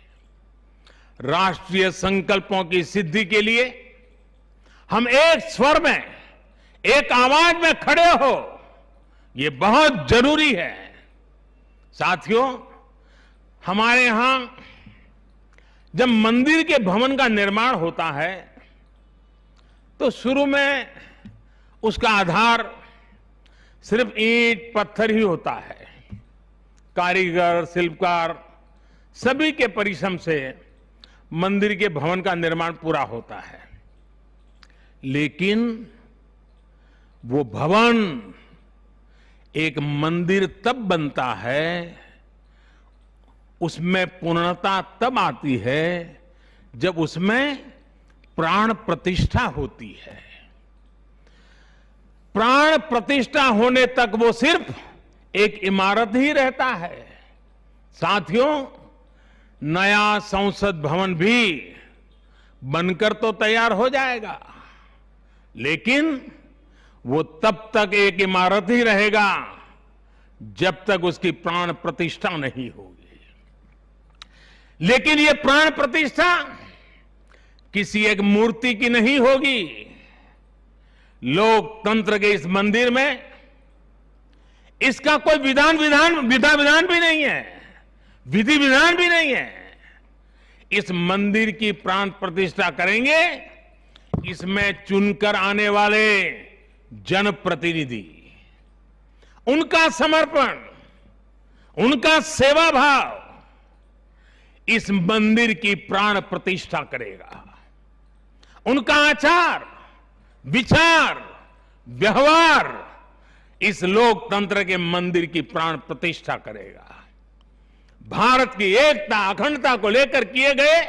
Speaker 18: राष्ट्रीय संकल्पों की सिद्धि के लिए हम एक स्वर में, एक आवाज में खड़े हो, ये बहुत जरूरी है। साथियों, हमारे यहां जब मंदिर के भवन का निर्माण होता है तो शुरू में उसका आधार सिर्फ ईंट पत्थर ही होता है। कारीगर, शिल्पकार सभी के परिश्रम से मंदिर के भवन का निर्माण पूरा होता है, लेकिन वो भवन एक मंदिर तब बनता है, उसमें पूर्णता तब आती है जब उसमें प्राण प्रतिष्ठा होती है। प्राण प्रतिष्ठा होने तक वो सिर्फ एक इमारत ही रहता है। साथियों, नया संसद भवन भी बनकर तो तैयार हो जाएगा, लेकिन वो तब तक एक इमारत ही रहेगा जब तक उसकी प्राण प्रतिष्ठा नहीं होगी। लेकिन ये प्राण प्रतिष्ठा किसी एक मूर्ति की नहीं होगी। लोकतंत्र के इस मंदिर में इसका कोई विधा विधान भी नहीं है, विधि विधान भी नहीं है। इस मंदिर की प्राण प्रतिष्ठा करेंगे इसमें चुनकर आने वाले जनप्रतिनिधि, उनका समर्पण, उनका सेवा भाव इस मंदिर की प्राण प्रतिष्ठा करेगा। उनका आचार, विचार, व्यवहार इस लोकतंत्र के मंदिर की प्राण प्रतिष्ठा करेगा। भारत की एकता, अखंडता को लेकर किए गए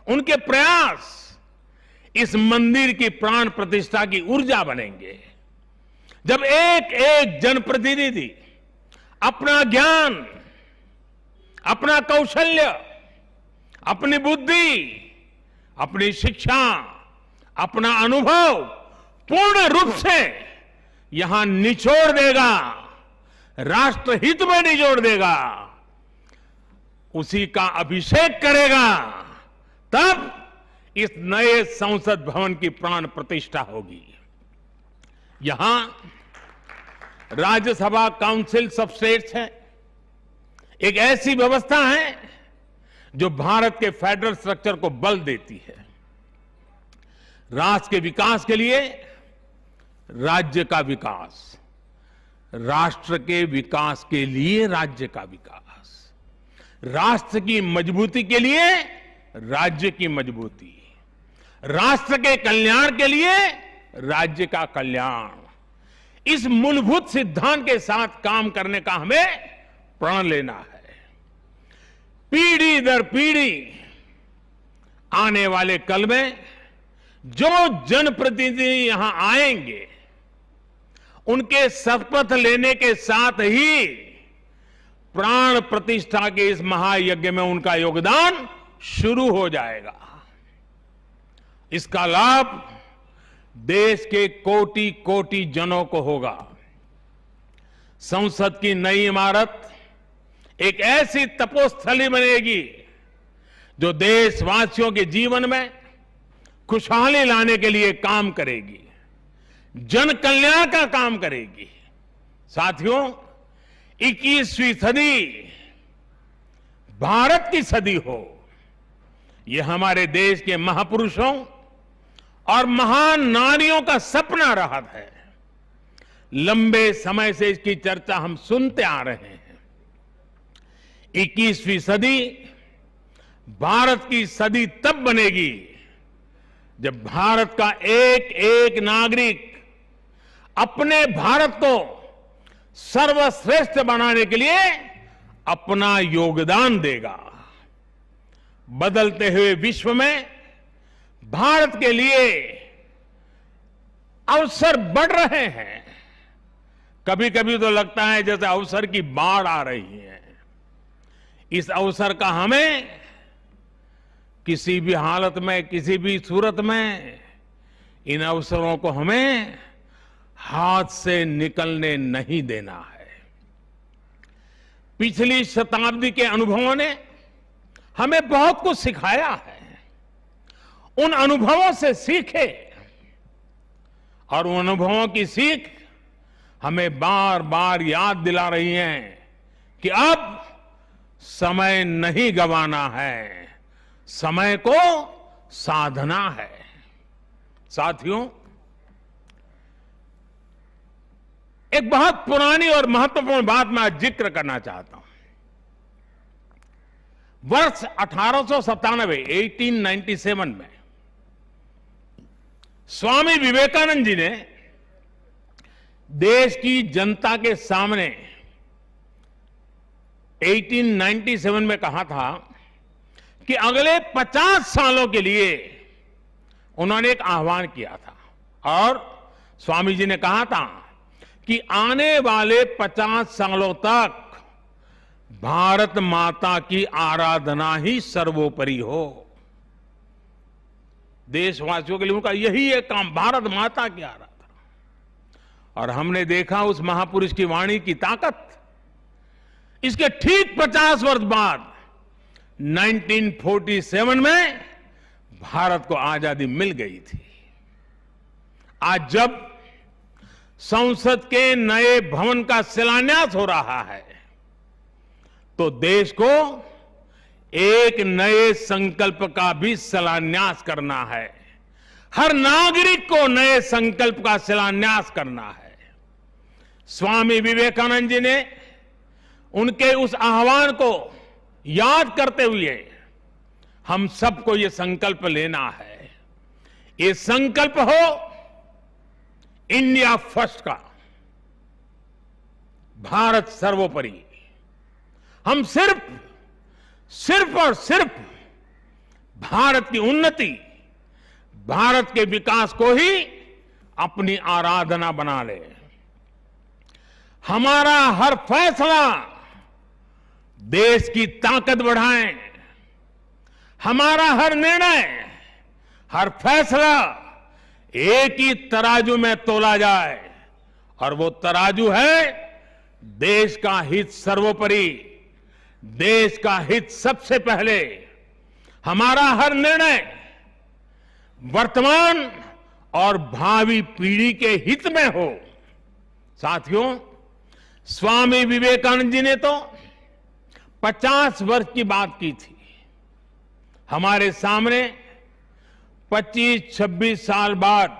Speaker 18: उनके प्रयास इस मंदिर की प्राण प्रतिष्ठा की ऊर्जा बनेंगे। जब एक एक जनप्रतिनिधि अपना ज्ञान, अपना कौशल्य, अपनी बुद्धि, अपनी शिक्षा, अपना अनुभव पूर्ण रूप से यहां निचोड़ देगा, राष्ट्रहित में निचोड़ देगा, उसी का अभिषेक करेगा, तब इस नए संसद भवन की प्राण प्रतिष्ठा होगी। यहां राज्यसभा काउंसिल सब स्टेट्स है, एक ऐसी व्यवस्था है जो भारत के फेडरल स्ट्रक्चर को बल देती है। राष्ट्र के विकास के लिए राज्य का विकास, राष्ट्र के विकास के लिए राज्य का विकास, राष्ट्र की मजबूती के लिए राज्य की मजबूती, राष्ट्र के कल्याण के लिए राज्य का कल्याण, इस मूलभूत सिद्धांत के साथ काम करने का हमें प्रण लेना है। पीढ़ी दर पीढ़ी आने वाले कल में जो जनप्रतिनिधि यहां आएंगे, उनके शपथ लेने के साथ ही प्राण प्रतिष्ठा के इस महायज्ञ में उनका योगदान शुरू हो जाएगा। इसका लाभ देश के कोटि कोटि जनों को होगा। संसद की नई इमारत एक ऐसी तपोस्थली बनेगी जो देशवासियों के जीवन में खुशहाली लाने के लिए काम करेगी, जन कल्याण का काम करेगी। साथियों, 21वीं सदी भारत की सदी हो, यह हमारे देश के महापुरुषों और महान नारियों का सपना रहा है। लंबे समय से इसकी चर्चा हम सुनते आ रहे हैं। 21वीं सदी भारत की सदी तब बनेगी जब भारत का एक एक नागरिक अपने भारत को सर्वश्रेष्ठ बनाने के लिए अपना योगदान देगा। बदलते हुए विश्व में भारत के लिए अवसर बढ़ रहे हैं। कभी कभी तो लगता है जैसे अवसर की बाढ़ आ रही है। इस अवसर का हमें किसी भी हालत में, किसी भी सूरत में इन अवसरों को हमें हाथ से निकलने नहीं देना है। पिछली शताब्दी के अनुभवों ने हमें बहुत कुछ सिखाया है। उन अनुभवों से सीखे और उन अनुभवों की सीख हमें बार बार याद दिला रही है कि अब समय नहीं गंवाना है, समय को साधना है। साथियों, एक बहुत पुरानी और महत्वपूर्ण बात मैं आज जिक्र करना चाहता हूं। वर्ष 1897 में स्वामी विवेकानंद जी ने देश की जनता के सामने 1897 में कहा था कि अगले 50 सालों के लिए उन्होंने एक आह्वान किया था और स्वामी जी ने कहा था कि आने वाले 50 सालों तक भारत माता की आराधना ही सर्वोपरि हो। देशवासियों के लिए उनका यही एक काम, भारत माता की आराधना। और हमने देखा उस महापुरुष की वाणी की ताकत। इसके ठीक 50 वर्ष बाद 1947 में भारत को आजादी मिल गई थी। आज जब संसद के नए भवन का शिलान्यास हो रहा है तो देश को एक नए संकल्प का भी शिलान्यास करना है। हर नागरिक को नए संकल्प का शिलान्यास करना है। स्वामी विवेकानंद जी ने उनके उस आह्वान को याद करते हुए हम सबको ये संकल्प लेना है। ये संकल्प हो इंडिया फर्स्ट का, भारत सर्वोपरि। हम सिर्फ और सिर्फ भारत की उन्नति, भारत के विकास को ही अपनी आराधना बना ले। हमारा हर फैसला देश की ताकत बढ़ाए। हमारा हर निर्णय, हर फैसला एक ही तराजू में तोला जाए और वो तराजू है देश का हित सर्वोपरि, देश का हित सबसे पहले। हमारा हर निर्णय वर्तमान और भावी पीढ़ी के हित में हो। साथियों, स्वामी विवेकानंद जी ने तो 50 वर्ष की बात की थी। हमारे सामने 25-26 साल बाद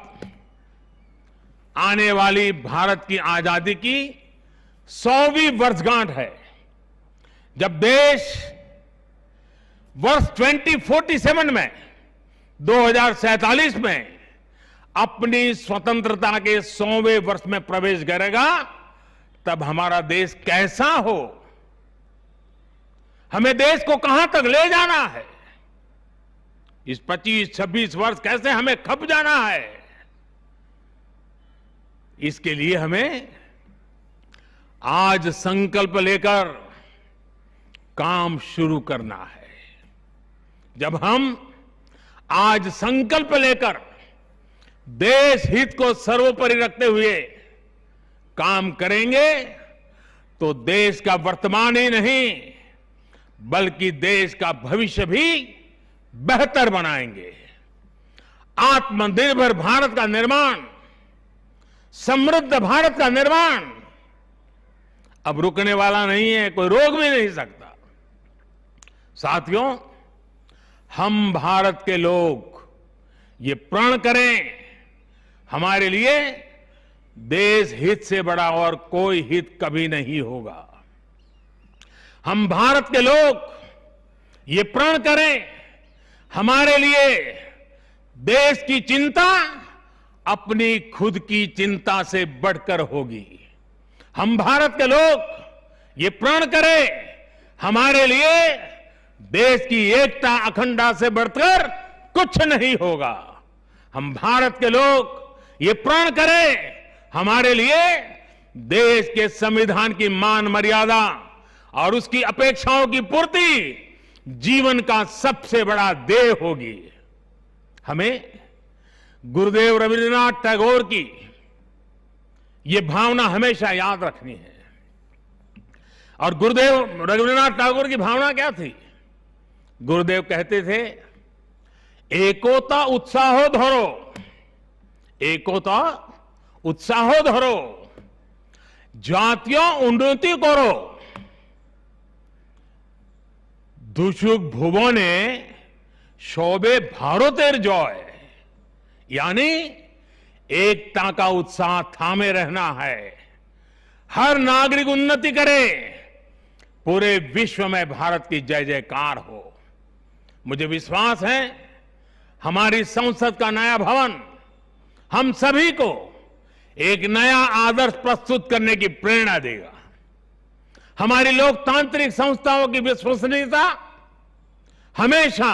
Speaker 18: आने वाली भारत की आजादी की 100वीं वर्षगांठ है, जब देश वर्ष 2047 में 2047 में अपनी स्वतंत्रता के 100वें वर्ष में प्रवेश करेगा। तब हमारा देश कैसा हो, हमें देश को कहां तक ले जाना है, इस 25-26 वर्ष कैसे हमें खप जाना है, इसके लिए हमें आज संकल्प लेकर काम शुरू करना है। जब हम आज संकल्प लेकर देश हित को सर्वोपरि रखते हुए काम करेंगे तो देश का वर्तमान ही नहीं बल्कि देश का भविष्य भी बेहतर बनाएंगे। आत्मनिर्भर भारत का निर्माण, समृद्ध भारत का निर्माण अब रुकने वाला नहीं है, कोई रोक भी नहीं सकता। साथियों, हम भारत के लोग ये प्रण करें, हमारे लिए देश हित से बड़ा और कोई हित कभी नहीं होगा। हम भारत के लोग ये प्रण करें, हमारे लिए देश की चिंता अपनी खुद की चिंता से बढ़कर होगी। हम भारत के लोग ये प्रण करें, हमारे लिए देश की एकता अखंडता से बढ़कर कुछ नहीं होगा। हम भारत के लोग ये प्रण करें, हमारे लिए देश के संविधान की मान मर्यादा और उसकी अपेक्षाओं की पूर्ति जीवन का सबसे बड़ा ध्येय होगी। हमें गुरुदेव रविन्द्रनाथ टैगोर की ये भावना हमेशा याद रखनी है। और गुरुदेव रविन्द्रनाथ टैगोर की भावना क्या थी? गुरुदेव कहते थे, एकोता उत्साहो धरो, एकोता उत्साहो धरो, জাতীয় উন্নতি করো, দুসুক ভুবনে সবে ভারতের জয়, यानी एकता का उत्साह थामे रहना है। हर नागरिक उन्नति करे, पूरे विश्व में भारत की जय जयकार हो। मुझे विश्वास है हमारी संसद का नया भवन हम सभी को एक नया आदर्श प्रस्तुत करने की प्रेरणा देगा। हमारी लोकतांत्रिक संस्थाओं की विश्वसनीयता हमेशा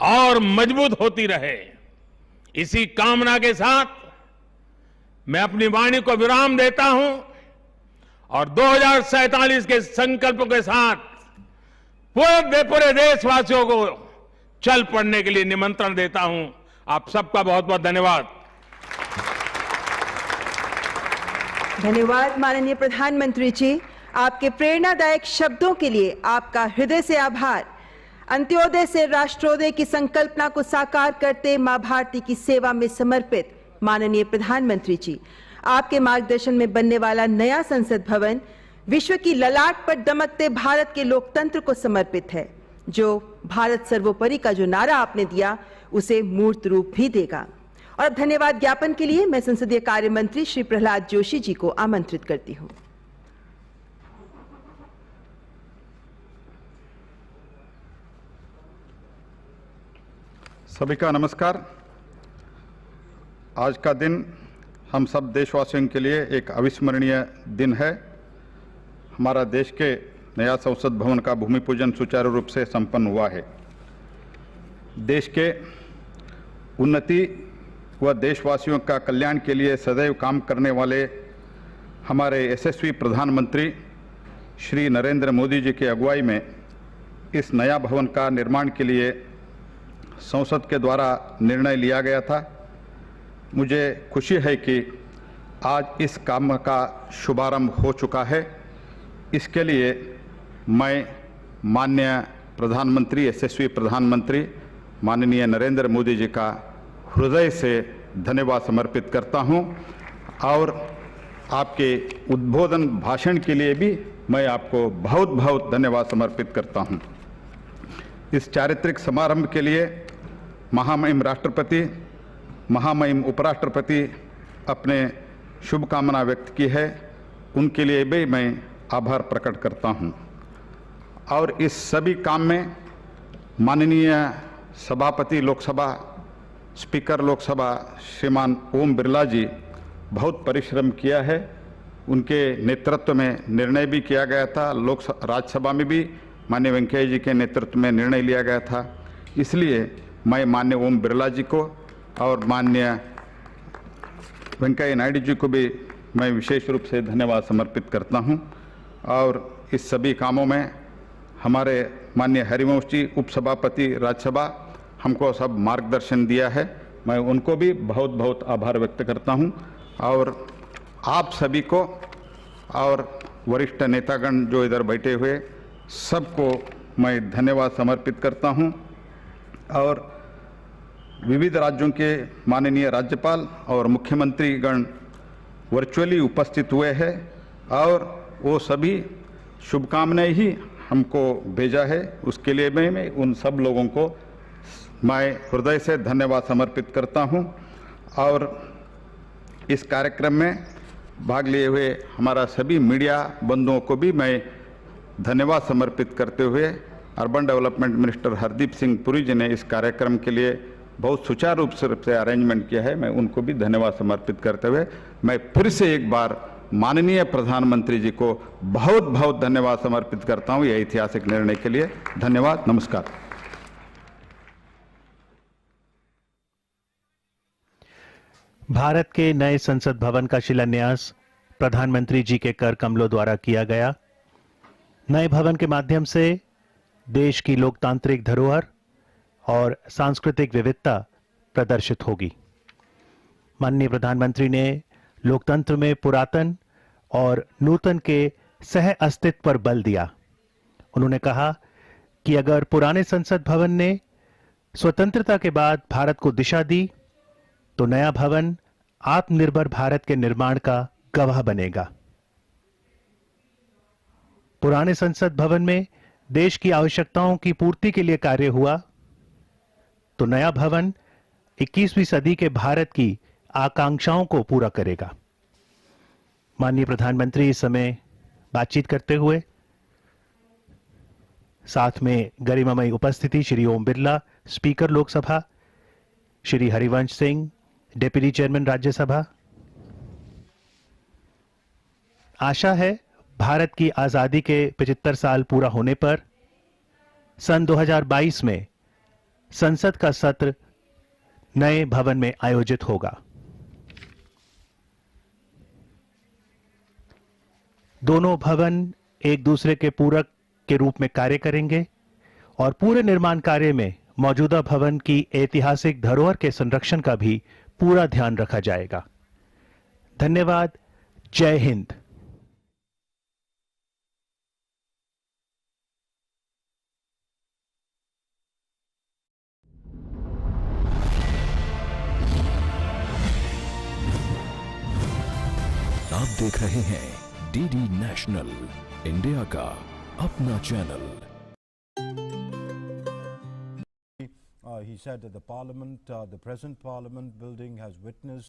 Speaker 18: और मजबूत होती रहे, इसी कामना के साथ मैं अपनी वाणी को विराम देता हूं और 2047 के संकल्प के साथ पूरे देशवासियों को चल पड़ने के लिए निमंत्रण देता हूं। आप सबका बहुत बहुत धन्यवाद।
Speaker 6: धन्यवाद माननीय प्रधानमंत्री जी, आपके प्रेरणादायक शब्दों के लिए आपका हृदय से आभार। अंत्योदय से राष्ट्रोदय की संकल्पना को साकार करते मां भारती की सेवा में समर्पित माननीय प्रधानमंत्री जी, आपके मार्गदर्शन में बनने वाला नया संसद भवन विश्व की ललाट पर दमकते भारत के लोकतंत्र को समर्पित है, जो भारत सर्वोपरि का जो नारा आपने दिया उसे मूर्त रूप भी देगा। और अब धन्यवाद ज्ञापन के लिए मैं संसदीय कार्य मंत्री श्री प्रहलाद जोशी जी को आमंत्रित करती हूं।
Speaker 19: सभी का नमस्कार। आज का दिन हम सब देशवासियों के लिए एक अविस्मरणीय दिन है। हमारा देश के नया संसद भवन का भूमि पूजन सुचारू रूप से संपन्न हुआ है। देश के उन्नति व देशवासियों का कल्याण के लिए सदैव काम करने वाले हमारे यशस्वी प्रधानमंत्री श्री नरेंद्र मोदी जी की अगुवाई में इस नया भवन का निर्माण के लिए संसद के द्वारा निर्णय लिया गया था। मुझे खुशी है कि आज इस काम का शुभारंभ हो चुका है। इसके लिए मैं माननीय प्रधानमंत्री, यशस्वी प्रधानमंत्री माननीय नरेंद्र मोदी जी का हृदय से धन्यवाद समर्पित करता हूं और आपके उद्बोधन भाषण के लिए भी मैं आपको बहुत बहुत धन्यवाद समर्पित करता हूं। इस चारित्रिक समारंभ के लिए महामहिम राष्ट्रपति, महामहिम उपराष्ट्रपति अपने शुभकामना व्यक्त की है, उनके लिए भी मैं आभार प्रकट करता हूं। और इस सभी काम में माननीय सभापति लोकसभा, स्पीकर लोकसभा श्रीमान ओम बिरला जी बहुत परिश्रम किया है। उनके नेतृत्व में निर्णय भी किया गया था। राज्यसभा में भी माननीय वेंकैया जी के नेतृत्व में निर्णय लिया गया था। इसलिए मैं माननीय ओम बिरला जी को और माननीय वेंकैया नायडू जी को भी मैं विशेष रूप से धन्यवाद समर्पित करता हूं। और इस सभी कामों में हमारे माननीय हरिवंश जी उपसभापति राज्यसभा हमको सब मार्गदर्शन दिया है, मैं उनको भी बहुत बहुत आभार व्यक्त करता हूं। और आप सभी को और वरिष्ठ नेतागण जो इधर बैठे हुए सबको मैं धन्यवाद समर्पित करता हूं। और विविध राज्यों के माननीय राज्यपाल और मुख्यमंत्रीगण वर्चुअली उपस्थित हुए हैं और वो सभी शुभकामनाएं ही हमको भेजा है। उसके लिए मैं उन सब लोगों को मैं हृदय से धन्यवाद समर्पित करता हूं। और इस कार्यक्रम में भाग लिए हुए हमारा सभी मीडिया बंधुओं को भी मैं धन्यवाद समर्पित करते हुए urban development minister Hardeep Singh Puri ji ने इस कार्यक्रम के लिए बहुत सुचारू रूप से अरेंजमेंट किया है, मैं उनको भी धन्यवाद समर्पित करते हुए मैं फिर से एक बार माननीय प्रधानमंत्री जी को बहुत बहुत धन्यवाद समर्पित करता हूं, यह ऐतिहासिक निर्णय के लिए धन्यवाद। नमस्कार।
Speaker 6: धन्यवाद माननीय प्रधानमंत्री जी, आपके प्रेरणादायक शब्दों के लिए आपका हृदय से आभार। अंत्योदय से राष्ट्रोदय की संकल्पना को साकार करते मां भारती की सेवा में समर्पित जो भारत सर्वोपरि का जो नारा आपने दिया उसे मूर्त रूप भी देगा। और अब धन्यवाद ज्ञापन के लिए मैं संसदीय कार्य मंत्री श्री प्रहलाद जोशी जी को आमंत्रित करती हूं।
Speaker 1: भारत के नए संसद भवन का शिलान्यास प्रधानमंत्री जी के कर कमलों द्वारा किया गया। नए भवन के माध्यम से देश की लोकतांत्रिक धरोहर और सांस्कृतिक विविधता प्रदर्शित होगी। माननीय प्रधानमंत्री ने लोकतंत्र में पुरातन और नूतन के सह अस्तित्व पर बल दिया। उन्होंने कहा कि अगर पुराने संसद भवन ने स्वतंत्रता के बाद भारत को दिशा दी, तो नया भवन आत्मनिर्भर भारत के निर्माण का गवाह बनेगा। पुराने संसद भवन में देश की आवश्यकताओं की पूर्ति के लिए कार्य हुआ, तो नया भवन 21वीं सदी के भारत की आकांक्षाओं को पूरा करेगा। माननीय प्रधानमंत्री इस समय बातचीत करते हुए साथ में गरिमामयी उपस्थिति Shri Om Birla, speaker Lok Sabha, Shri Harivansh Singh, deputy chairman Rajya Sabha. आशा है भारत की आजादी के 75 साल पूरा होने पर सन 2022 में संसद का सत्र नए भवन में आयोजित होगा। दोनों भवन एक दूसरे के पूरक के रूप में कार्य करेंगे और पूरे निर्माण कार्य में मौजूदा भवन की ऐतिहासिक धरोहर के संरक्षण का भी पूरा ध्यान रखा जाएगा। धन्यवाद। जय हिंद।
Speaker 20: आप देख रहे हैं डीडी नेशनल, इंडिया का अपना channel.
Speaker 21: He said that the parliament, the present parliament building has witnessed